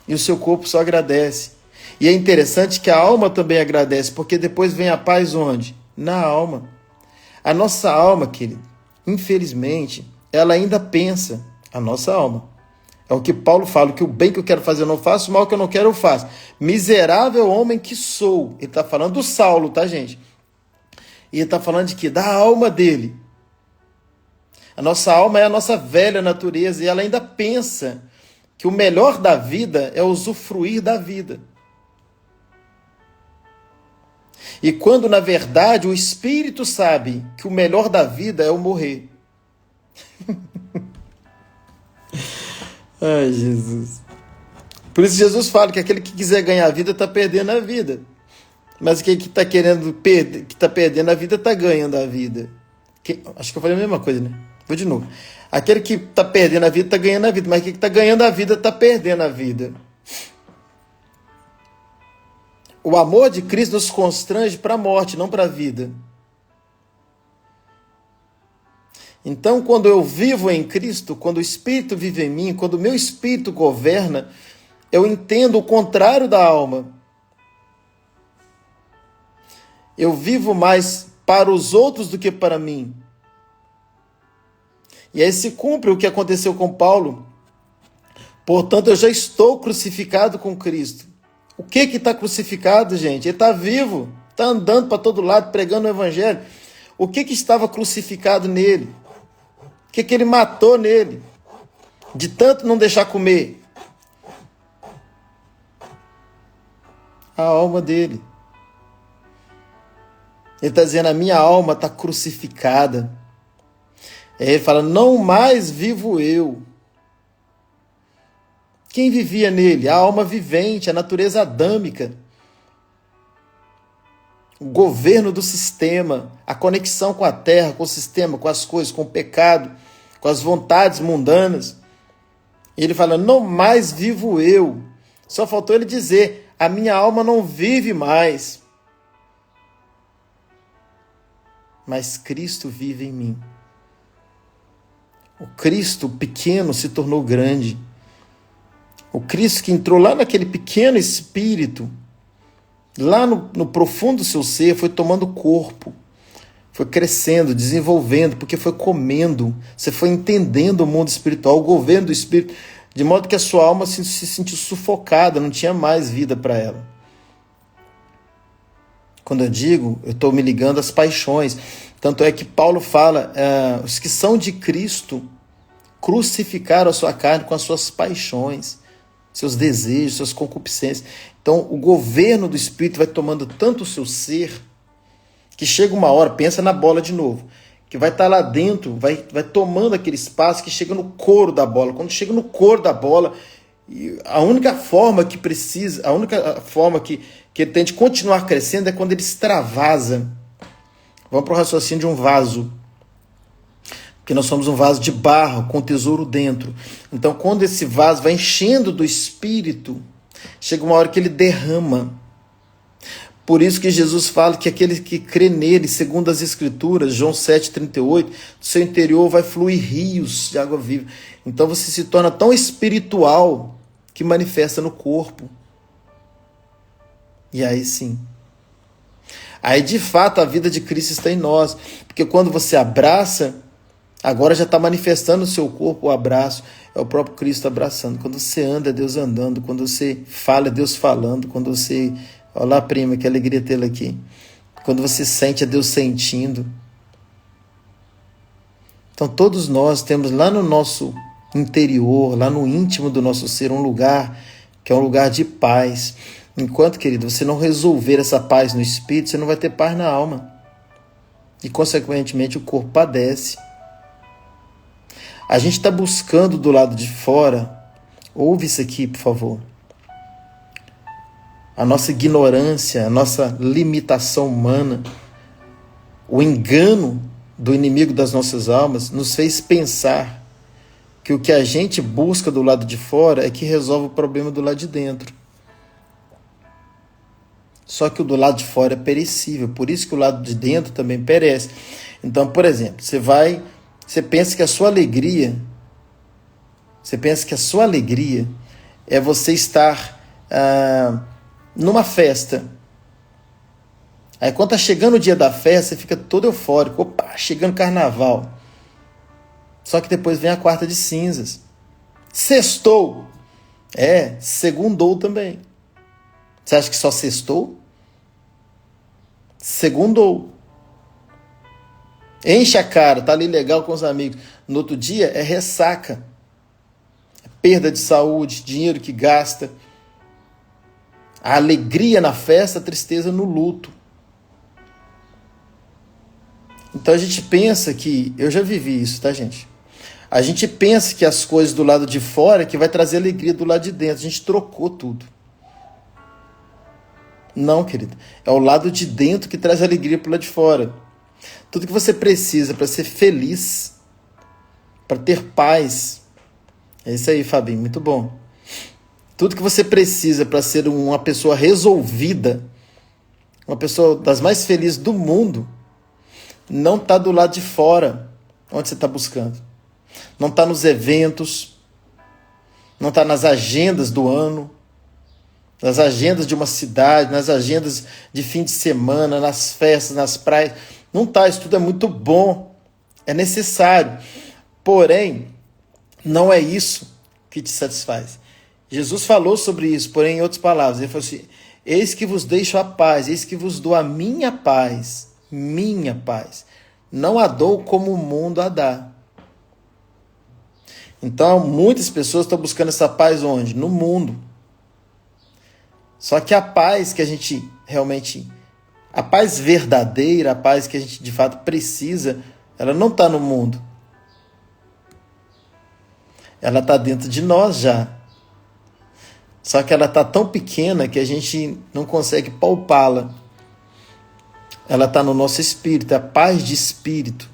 S1: E o seu corpo só agradece. E é interessante que a alma também agradece, porque depois vem a paz onde? Na alma. A nossa alma, querido, infelizmente, ela ainda pensa, a nossa alma. É o que Paulo fala, que o bem que eu quero fazer eu não faço, o mal que eu não quero eu faço. Miserável homem que sou. Ele está falando do Saulo, tá, gente? E ele está falando de quê? Da alma dele. A nossa alma é a nossa velha natureza e ela ainda pensa que o melhor da vida é usufruir da vida. E quando, na verdade, o espírito sabe que o melhor da vida é o morrer. Ai, Jesus. Por isso Jesus fala que aquele que quiser ganhar a vida está perdendo a vida. Mas aquele que está querendo perder, que está perdendo a vida, está ganhando a vida. Acho que eu falei a mesma coisa, né? Vou de novo. Aquele que está perdendo a vida, está ganhando a vida. Mas aquele que está ganhando a vida, está perdendo a vida. O amor de Cristo nos constrange para a morte, não para a vida. Então, quando eu vivo em Cristo, quando o Espírito vive em mim, quando o meu Espírito governa, eu entendo o contrário da alma. Eu vivo mais para os outros do que para mim. E aí se cumpre o que aconteceu com Paulo. Portanto, eu já estou crucificado com Cristo. O que está crucificado, gente? Ele está vivo, está andando para todo lado, pregando o Evangelho. O que estava crucificado nele? O que ele matou nele? De tanto não deixar comer? A alma dele. Ele está dizendo, a minha alma está crucificada. Aí ele fala, não mais vivo eu. Quem vivia nele? A alma vivente, a natureza adâmica. O governo do sistema, a conexão com a terra, com o sistema, com as coisas, com o pecado, com as vontades mundanas. E ele fala, não mais vivo eu. Só faltou ele dizer, a minha alma não vive mais. Mas Cristo vive em mim. O Cristo pequeno se tornou grande. O Cristo que entrou lá naquele pequeno espírito, lá no profundo do seu ser, foi tomando corpo, foi crescendo, desenvolvendo, porque foi comendo, você foi entendendo o mundo espiritual, o governo do espírito, de modo que a sua alma se sentiu sufocada, não tinha mais vida para ela. Quando eu digo, eu estou me ligando às paixões. Tanto é que Paulo fala, os que são de Cristo crucificaram a sua carne com as suas paixões, seus desejos, suas concupiscências. Então, o governo do Espírito vai tomando tanto o seu ser, que chega uma hora, pensa na bola de novo, que vai estar lá dentro, vai tomando aquele espaço que chega no couro da bola. Quando chega no couro da bola, a única forma que precisa, a única forma que ele tem de continuar crescendo é quando ele extravasa. Vamos para o raciocínio de um vaso. Porque nós somos um vaso de barro com tesouro dentro. Então, quando esse vaso vai enchendo do Espírito, chega uma hora que ele derrama. Por isso que Jesus fala que aquele que crê nele, segundo as Escrituras, João 7,38, do seu interior vai fluir rios de água viva. Então você se torna tão espiritual que manifesta no corpo. E aí sim. Aí de fato a vida de Cristo está em nós. Porque quando você abraça, agora já está manifestando no seu corpo o abraço. É o próprio Cristo abraçando. Quando você anda, é Deus andando. Quando você fala, é Deus falando. Quando você... Olá, prima, que alegria tê-la aqui. Quando você sente, é Deus sentindo. Então todos nós temos lá no nosso interior, lá no íntimo do nosso ser, um lugar que é um lugar de paz. Enquanto, querido, você não resolver essa paz no espírito, você não vai ter paz na alma. E, consequentemente, o corpo padece. A gente está buscando do lado de fora, ouve isso aqui, por favor. A nossa ignorância, a nossa limitação humana, o engano do inimigo das nossas almas nos fez pensar que o que a gente busca do lado de fora é que resolve o problema do lado de dentro. Só que o do lado de fora é perecível, por isso que o lado de dentro também perece. Então, por exemplo, você pensa que a sua alegria é você estar numa festa. Aí quando tá chegando o dia da festa, você fica todo eufórico. Opa, chegando carnaval. Só que depois vem a quarta de cinzas. Sextou. Segundou também. Você acha que só sextou? Segundou. Enche a cara, tá ali legal com os amigos. No outro dia é ressaca. Perda de saúde, dinheiro que gasta. A alegria na festa, a tristeza no luto. Então a gente pensa que... Eu já vivi isso, tá, gente? A gente pensa que as coisas do lado de fora que vai trazer alegria do lado de dentro. A gente trocou tudo. Não, querido. É o lado de dentro que traz alegria pro lado de fora. Tudo que você precisa para ser feliz, para ter paz. É isso aí, Fabinho. Muito bom. Tudo que você precisa para ser uma pessoa resolvida, uma pessoa das mais felizes do mundo, não está do lado de fora. Onde você está buscando? Não está nos eventos, não está nas agendas do ano, nas agendas de uma cidade, nas agendas de fim de semana, nas festas, nas praias. Não está, isso tudo é muito bom, é necessário. Porém, não é isso que te satisfaz. Jesus falou sobre isso, porém, em outras palavras, ele falou assim: eis que vos deixo a paz, eis que vos dou a minha paz, minha paz. Não a dou como o mundo a dá. Então, muitas pessoas estão buscando essa paz onde? No mundo. Só que a paz que a gente realmente, a paz verdadeira, a paz que a gente de fato precisa, ela não está no mundo. Ela está dentro de nós já. Só que ela está tão pequena que a gente não consegue palpá-la. Ela está no nosso espírito, é a paz de espírito.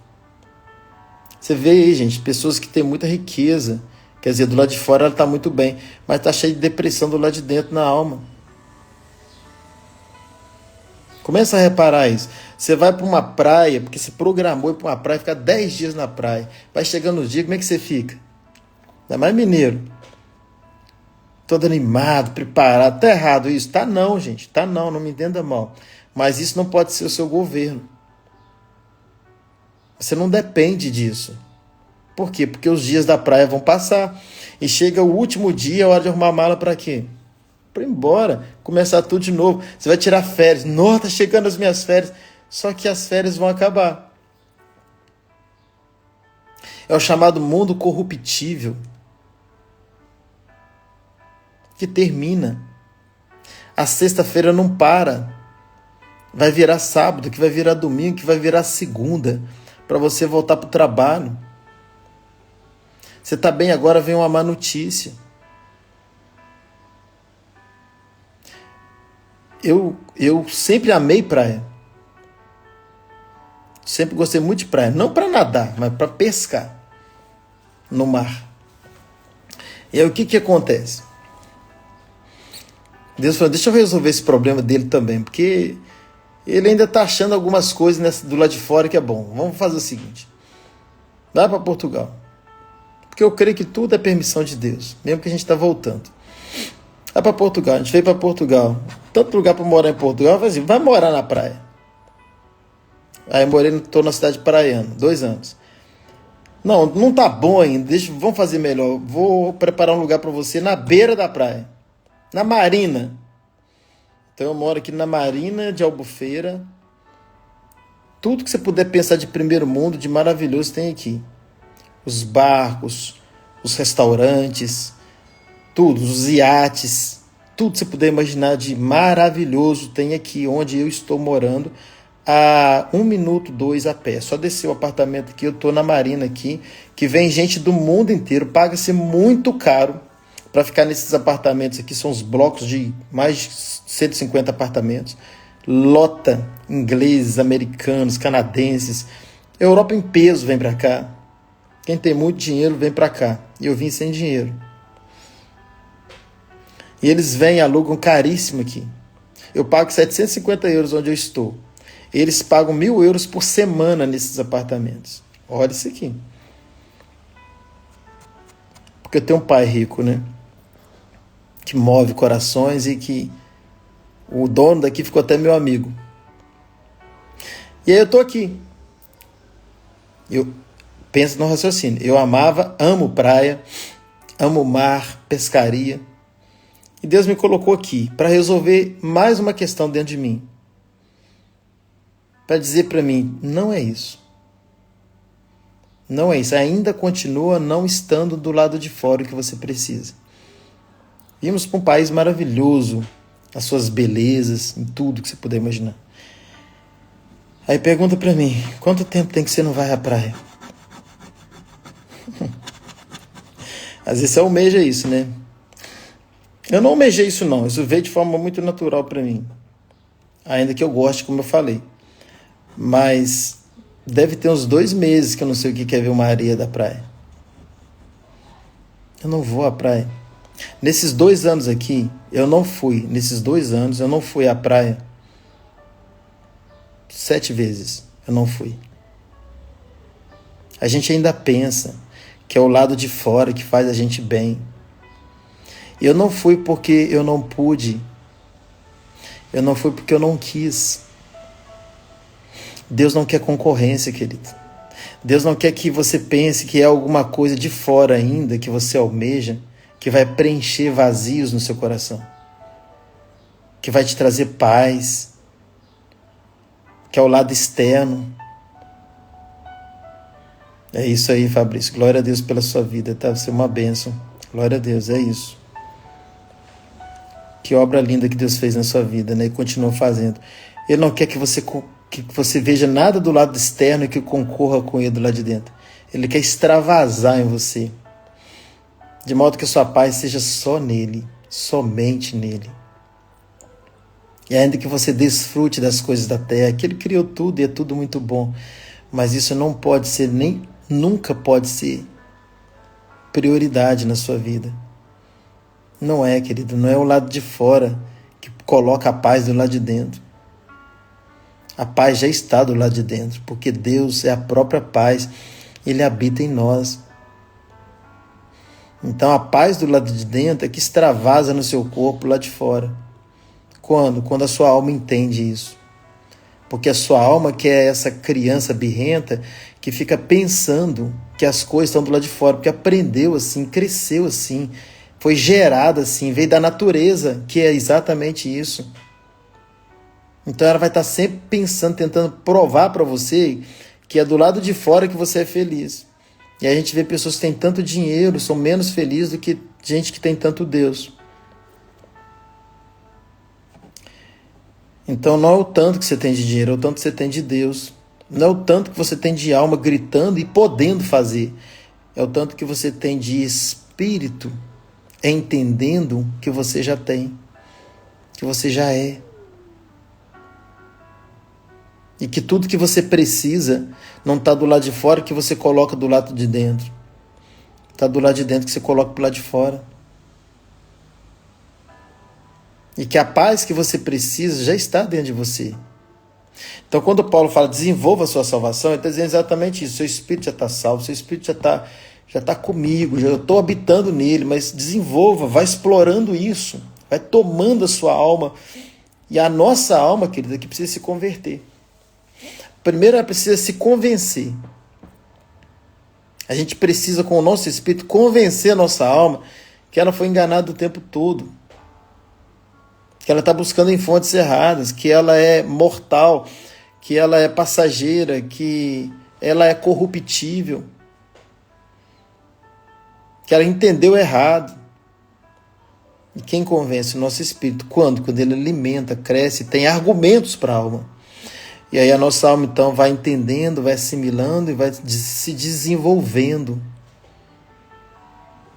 S1: Você vê aí, gente, pessoas que têm muita riqueza. Quer dizer, do lado de fora ela está muito bem, mas está cheia de depressão do lado de dentro na alma. Começa a reparar isso. Você vai para uma praia, porque você programou ir para uma praia, ficar 10 dias na praia. Vai chegando o dia, como é que você fica? Ainda mais mineiro. Todo animado, preparado. Tá errado isso? Tá não, gente. Tá não me entenda mal. Mas isso não pode ser o seu governo. Você não depende disso. Por quê? Porque os dias da praia vão passar. E chega o último dia, a hora de arrumar a mala para quê? Para ir embora. Começar tudo de novo. Você vai tirar férias. Nossa, tá chegando as minhas férias. Só que as férias vão acabar. É o chamado mundo corruptível. Que termina. A sexta-feira não para. Vai virar sábado, que vai virar domingo, que vai virar segunda, para você voltar para o trabalho. Você está bem agora, vem uma má notícia. Eu sempre amei praia. Sempre gostei muito de praia. Não para nadar, mas para pescar no mar. E aí o que acontece? Deus falou: deixa eu resolver esse problema dele também, porque ele ainda está achando algumas coisas do lado de fora que é bom. Vamos fazer o seguinte: vai para Portugal. Porque eu creio que tudo é permissão de Deus, mesmo que a gente está voltando. Vai para Portugal, a gente veio para Portugal. Tanto lugar para morar em Portugal, eu falei assim: vai morar na praia. Aí eu estou na cidade praiana, 2 anos. Não tá bom ainda, vamos fazer melhor. Vou preparar um lugar para você na beira da praia, na Marina. Então eu moro aqui na Marina de Albufeira. Tudo que você puder pensar de primeiro mundo, de maravilhoso, tem aqui. Os barcos, os restaurantes, tudo, os iates, tudo que você puder imaginar de maravilhoso tem aqui onde eu estou morando, a 1 minuto, 2 a pé. Só descer o apartamento aqui, eu estou na Marina aqui, que vem gente do mundo inteiro, paga-se muito caro para ficar nesses apartamentos aqui. São os blocos de mais de 150 apartamentos. Lota ingleses, americanos, canadenses. Europa em peso vem para cá. Quem tem muito dinheiro vem para cá. E eu vim sem dinheiro. E eles vêm e alugam caríssimo aqui. Eu pago 750 euros onde eu estou. Eles pagam 1.000 euros por semana nesses apartamentos. Olha isso aqui. Porque eu tenho um pai rico, né? Que move corações e que o dono daqui ficou até meu amigo. E aí eu tô aqui. Eu penso no raciocínio. Eu amo praia, amo mar, pescaria. E Deus me colocou aqui para resolver mais uma questão dentro de mim. Para dizer para mim: não é isso. Não é isso. Ainda continua não estando do lado de fora o que você precisa. Vimos para um país maravilhoso, as suas belezas, em tudo que você puder imaginar. Aí pergunta para mim: quanto tempo tem que você não vai à praia? Às vezes você almeja isso, né? Eu não almejei isso não, isso veio de forma muito natural para mim. Ainda que eu goste, como eu falei. Mas deve ter uns 2 meses que eu não sei o que é ver uma areia da praia. Eu não vou à praia. Nesses 2 anos aqui, eu não fui. Nesses 2 anos, eu não fui à praia. 7 vezes eu não fui. A gente ainda pensa que é o lado de fora que faz a gente bem. Eu não fui porque eu não pude. Eu não fui porque eu não quis. Deus não quer concorrência, querido. Deus não quer que você pense que é alguma coisa de fora ainda que você almeja, que vai preencher vazios no seu coração, que vai te trazer paz, que é o lado externo. É isso aí, Fabrício. Glória a Deus pela sua vida, tá? Você é uma bênção. Glória a Deus, é isso. Que obra linda que Deus fez na sua vida, né? E continua fazendo. Ele não quer que você veja nada do lado externo e que concorra com ele do lado de dentro. Ele quer extravasar em você, de modo que a sua paz seja só nele, somente nele. E ainda que você desfrute das coisas da terra, que ele criou tudo e é tudo muito bom, mas isso não pode ser, nem nunca pode ser prioridade na sua vida. Não é, querido, não é o lado de fora que coloca a paz do lado de dentro. A paz já está do lado de dentro, porque Deus é a própria paz, Ele habita em nós. Então a paz do lado de dentro é que extravasa no seu corpo lá de fora. Quando? Quando a sua alma entende isso. Porque a sua alma, que é essa criança birrenta, que fica pensando que as coisas estão do lado de fora, porque aprendeu assim, cresceu assim, foi gerada assim, veio da natureza, que é exatamente isso. Então ela vai estar sempre pensando, tentando provar para você que é do lado de fora que você é feliz. E a gente vê pessoas que têm tanto dinheiro, são menos felizes do que gente que tem tanto Deus. Então não é o tanto que você tem de dinheiro, é o tanto que você tem de Deus. Não é o tanto que você tem de alma gritando e podendo fazer. É o tanto que você tem de espírito entendendo que você já tem, que você já é. E que tudo que você precisa não está do lado de fora que você coloca do lado de dentro. Está do lado de dentro que você coloca do lado de fora. E que a paz que você precisa já está dentro de você. Então quando Paulo fala desenvolva a sua salvação, ele está dizendo exatamente isso. Seu espírito já está salvo, seu espírito já está comigo, eu estou habitando nele, mas desenvolva, vai explorando isso, vai tomando a sua alma. E a nossa alma, querida, que precisa se converter. Primeiro ela precisa se convencer. A gente precisa, com o nosso espírito, convencer a nossa alma que ela foi enganada o tempo todo. Que ela está buscando em fontes erradas, que ela é mortal, que ela é passageira, que ela é corruptível, que ela entendeu errado. E quem convence o nosso espírito? Quando? Quando ele alimenta, cresce, tem argumentos para a alma. E aí a nossa alma então vai entendendo, vai assimilando e vai se desenvolvendo.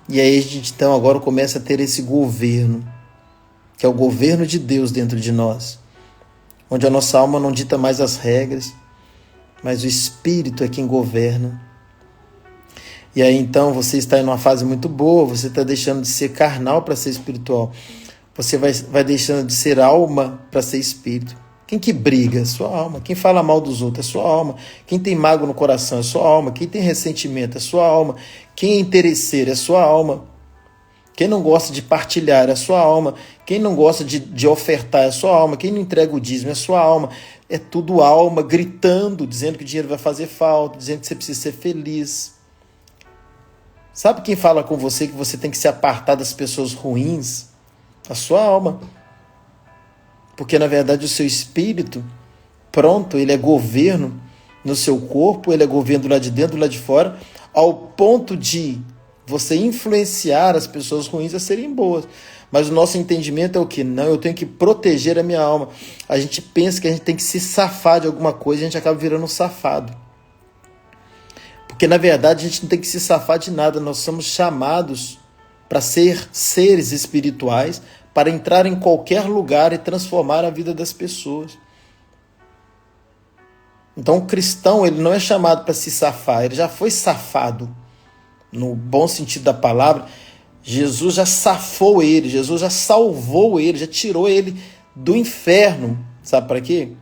S1: E aí a gente então agora começa a ter esse governo, que é o governo de Deus dentro de nós, onde a nossa alma não dita mais as regras, mas o Espírito é quem governa. E aí então você está em uma fase muito boa, você está deixando de ser carnal para ser espiritual, você vai deixando de ser alma para ser espírito. Quem que briga? É sua alma. Quem fala mal dos outros? É sua alma. Quem tem mágoa no coração? É sua alma. Quem tem ressentimento? É sua alma. Quem é interesseiro? É sua alma. Quem não gosta de partilhar? É sua alma. Quem não gosta de ofertar? É sua alma. Quem não entrega o dízimo? É sua alma. É tudo alma gritando, dizendo que o dinheiro vai fazer falta, dizendo que você precisa ser feliz. Sabe quem fala com você que você tem que se apartar das pessoas ruins? A sua alma. Porque, na verdade, o seu espírito, pronto, ele é governo no seu corpo, ele é governo do lado de dentro, do lado de fora, ao ponto de você influenciar as pessoas ruins a serem boas. Mas o nosso entendimento é o quê? Não, eu tenho que proteger a minha alma. A gente pensa que a gente tem que se safar de alguma coisa e a gente acaba virando um safado. Porque, na verdade, a gente não tem que se safar de nada. Nós somos chamados para ser seres espirituais, para entrar em qualquer lugar e transformar a vida das pessoas. Então o cristão, ele não é chamado para se safar, ele já foi safado. No bom sentido da palavra, Jesus já safou ele, Jesus já salvou ele, já tirou ele do inferno. Sabe para quê?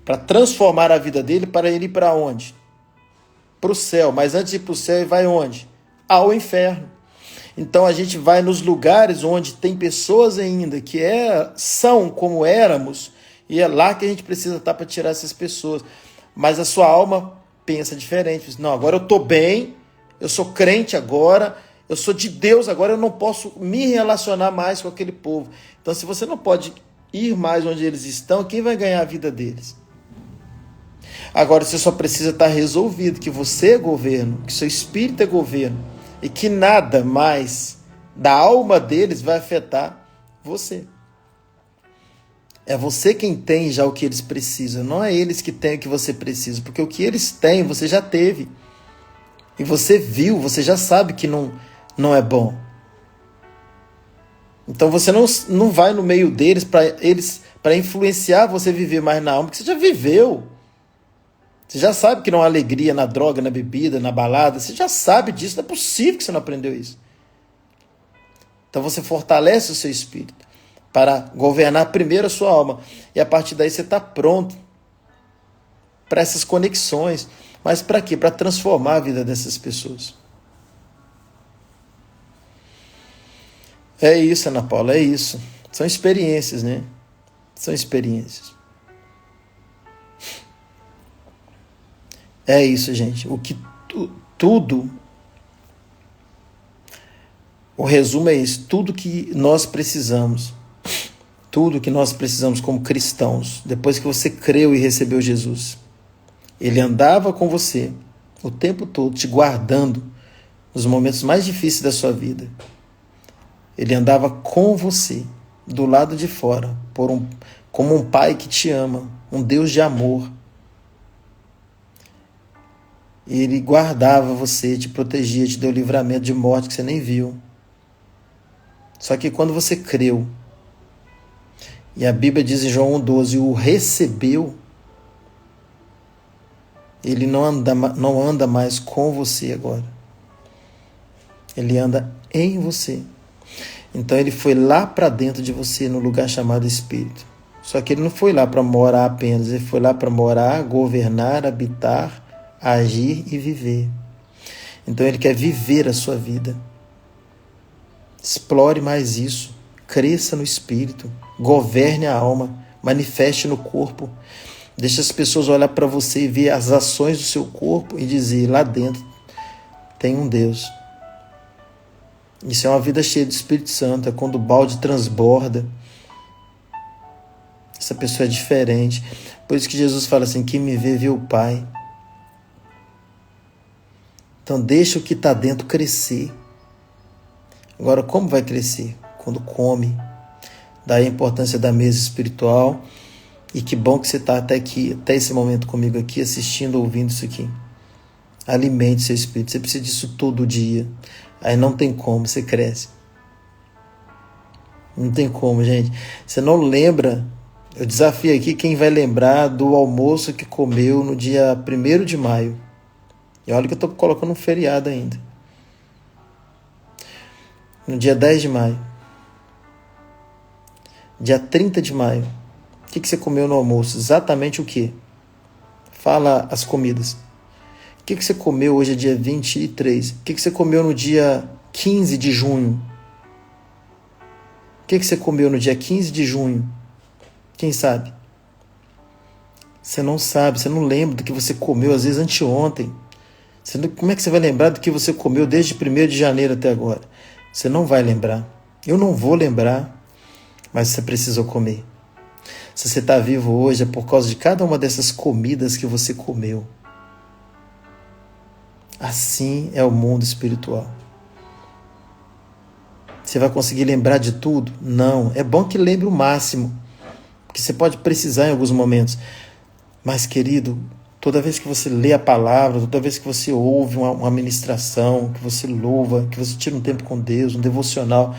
S1: Para transformar a vida dele, para ele ir para onde? para o céu, mas antes de ir para o céu, ele vai onde? Ao inferno. Então a gente vai nos lugares onde tem pessoas ainda que são como éramos, e é lá que a gente precisa estar para tirar essas pessoas. Mas a sua alma pensa diferente. Não, agora eu estou bem, eu sou crente agora, eu sou de Deus agora, eu não posso me relacionar mais com aquele povo. Então, se você não pode ir mais onde eles estão, quem vai ganhar a vida deles? Agora, você só precisa estar resolvido que você é governo, que seu espírito é governo, e que nada mais da alma deles vai afetar você. É você quem tem já o que eles precisam, não é eles que têm o que você precisa, porque o que eles têm você já teve. E você viu, você já sabe que não é bom. Então você não vai no meio deles para influenciar você a viver mais na alma, porque você já viveu. Você já sabe que não há alegria na droga, na bebida, na balada. Você já sabe disso, não é possível que você não aprendeu isso. Então você fortalece o seu espírito para governar primeiro a sua alma. E a partir daí você está pronto para essas conexões. Mas para quê? Para transformar a vida dessas pessoas. É isso, Ana Paula, é isso. São experiências, né? São experiências. É isso, gente. Tudo, o resumo é isso. Tudo que nós precisamos como cristãos, depois que você creu e recebeu Jesus, ele andava com você o tempo todo, te guardando nos momentos mais difíceis da sua vida. Ele andava com você, do lado de fora, como um pai que te ama, um Deus de amor. Ele guardava você, te protegia, te deu livramento de morte que você nem viu. Só que quando você creu, e a Bíblia diz em João 1,12, o recebeu, ele não anda mais com você agora. Ele anda em você. Então ele foi lá para dentro de você, no lugar chamado Espírito. Só que ele não foi lá para morar apenas, ele foi lá para morar, governar, habitar, agir e viver. Então ele quer viver a sua vida. Explore mais isso. Cresça no Espírito. Governe a alma. Manifeste no corpo. Deixe as pessoas olhar para você e ver as ações do seu corpo e dizer, lá dentro tem um Deus. Isso é uma vida cheia do Espírito Santo. É quando o balde transborda. Essa pessoa é diferente. Por isso que Jesus fala assim, quem me vê, vê o Pai. Então deixa o que está dentro crescer. Agora, como vai crescer? Quando come. Daí a importância da mesa espiritual. E que bom que você está até esse momento comigo aqui, assistindo, ouvindo isso aqui. Alimente seu espírito. Você precisa disso todo dia. Aí não tem como, você cresce. Não tem como, gente. Você não lembra. Eu desafio aqui quem vai lembrar do almoço que comeu no dia 1º de maio. E olha que eu estou colocando um feriado ainda. No dia 10 de maio. Dia 30 de maio. O que você comeu no almoço? Exatamente o que? Fala as comidas. O que você comeu hoje é dia 23? O que você comeu no dia 15 de junho? O que você comeu no dia 15 de junho? Quem sabe? Você não sabe, você não lembra do que você comeu, às vezes anteontem. Como é que você vai lembrar do que você comeu desde 1º de janeiro até agora? Você não vai lembrar. Eu não vou lembrar, mas você precisou comer. Se você está vivo hoje é por causa de cada uma dessas comidas que você comeu. Assim é o mundo espiritual. Você vai conseguir lembrar de tudo? Não. É bom que lembre o máximo, porque você pode precisar em alguns momentos. Mas, querido, toda vez que você lê a palavra, toda vez que você ouve uma ministração, que você louva, que você tira um tempo com Deus, um devocional,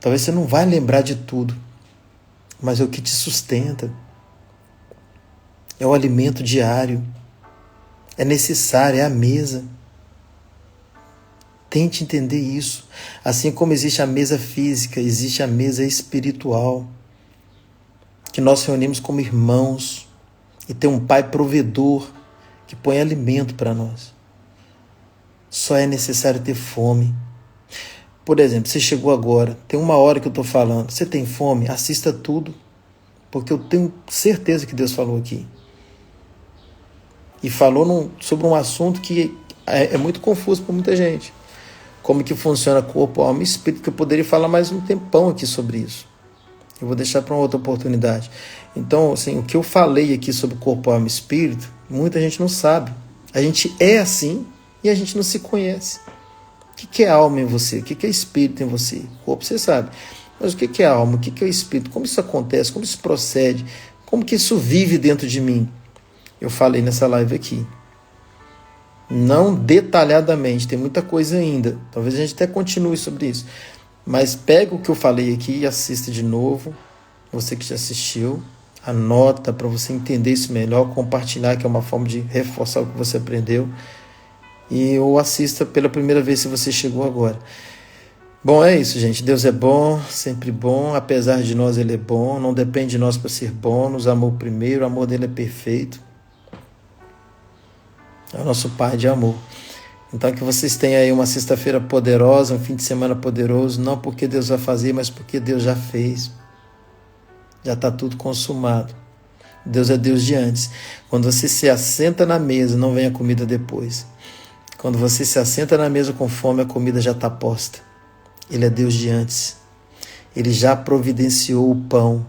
S1: talvez você não vai lembrar de tudo, mas é o que te sustenta. É o alimento diário. É necessário, é a mesa. Tente entender isso. Assim como existe a mesa física, existe a mesa espiritual, que nós reunimos como irmãos, e tem um Pai provedor que põe alimento para nós. Só é necessário ter fome. Por exemplo, você chegou agora, tem 1 hora que eu estou falando, você tem fome? Assista tudo, porque eu tenho certeza que Deus falou aqui. E falou sobre um assunto que é muito confuso para muita gente. Como que funciona corpo, alma e espírito, que eu poderia falar mais um tempão aqui sobre isso. Eu vou deixar para uma outra oportunidade. Então, assim, o que eu falei aqui sobre corpo, alma e espírito, muita gente não sabe. A gente é assim e a gente não se conhece. O que é alma em você? O que é espírito em você? Corpo você sabe. Mas o que é alma? O que é espírito? Como isso acontece? Como isso procede? Como que isso vive dentro de mim? Eu falei nessa live aqui. Não detalhadamente, tem muita coisa ainda. Talvez a gente até continue sobre isso. Mas pega o que eu falei aqui e assista de novo. Você que já assistiu, anota para você entender isso melhor, compartilhar, que é uma forma de reforçar o que você aprendeu. Ou assista pela primeira vez se você chegou agora. Bom, é isso, gente. Deus é bom, sempre bom. Apesar de nós, Ele é bom. Não depende de nós para ser bom. Nos amou primeiro, o amor dele é perfeito. É o nosso Pai de amor. Então que vocês tenham aí uma sexta-feira poderosa, um fim de semana poderoso. Não porque Deus vai fazer, mas porque Deus já fez. Já está tudo consumado. Deus é Deus de antes. Quando você se assenta na mesa, não vem a comida depois. Quando você se assenta na mesa com fome, a comida já está posta. Ele é Deus de antes. Ele já providenciou o pão.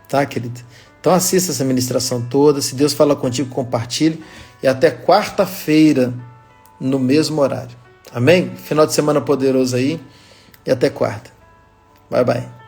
S1: Tá, querido? Então assista essa ministração toda. Se Deus fala contigo, compartilhe. E até quarta-feira, no mesmo horário. Amém? Final de semana poderoso aí. E até quarta. Bye, bye.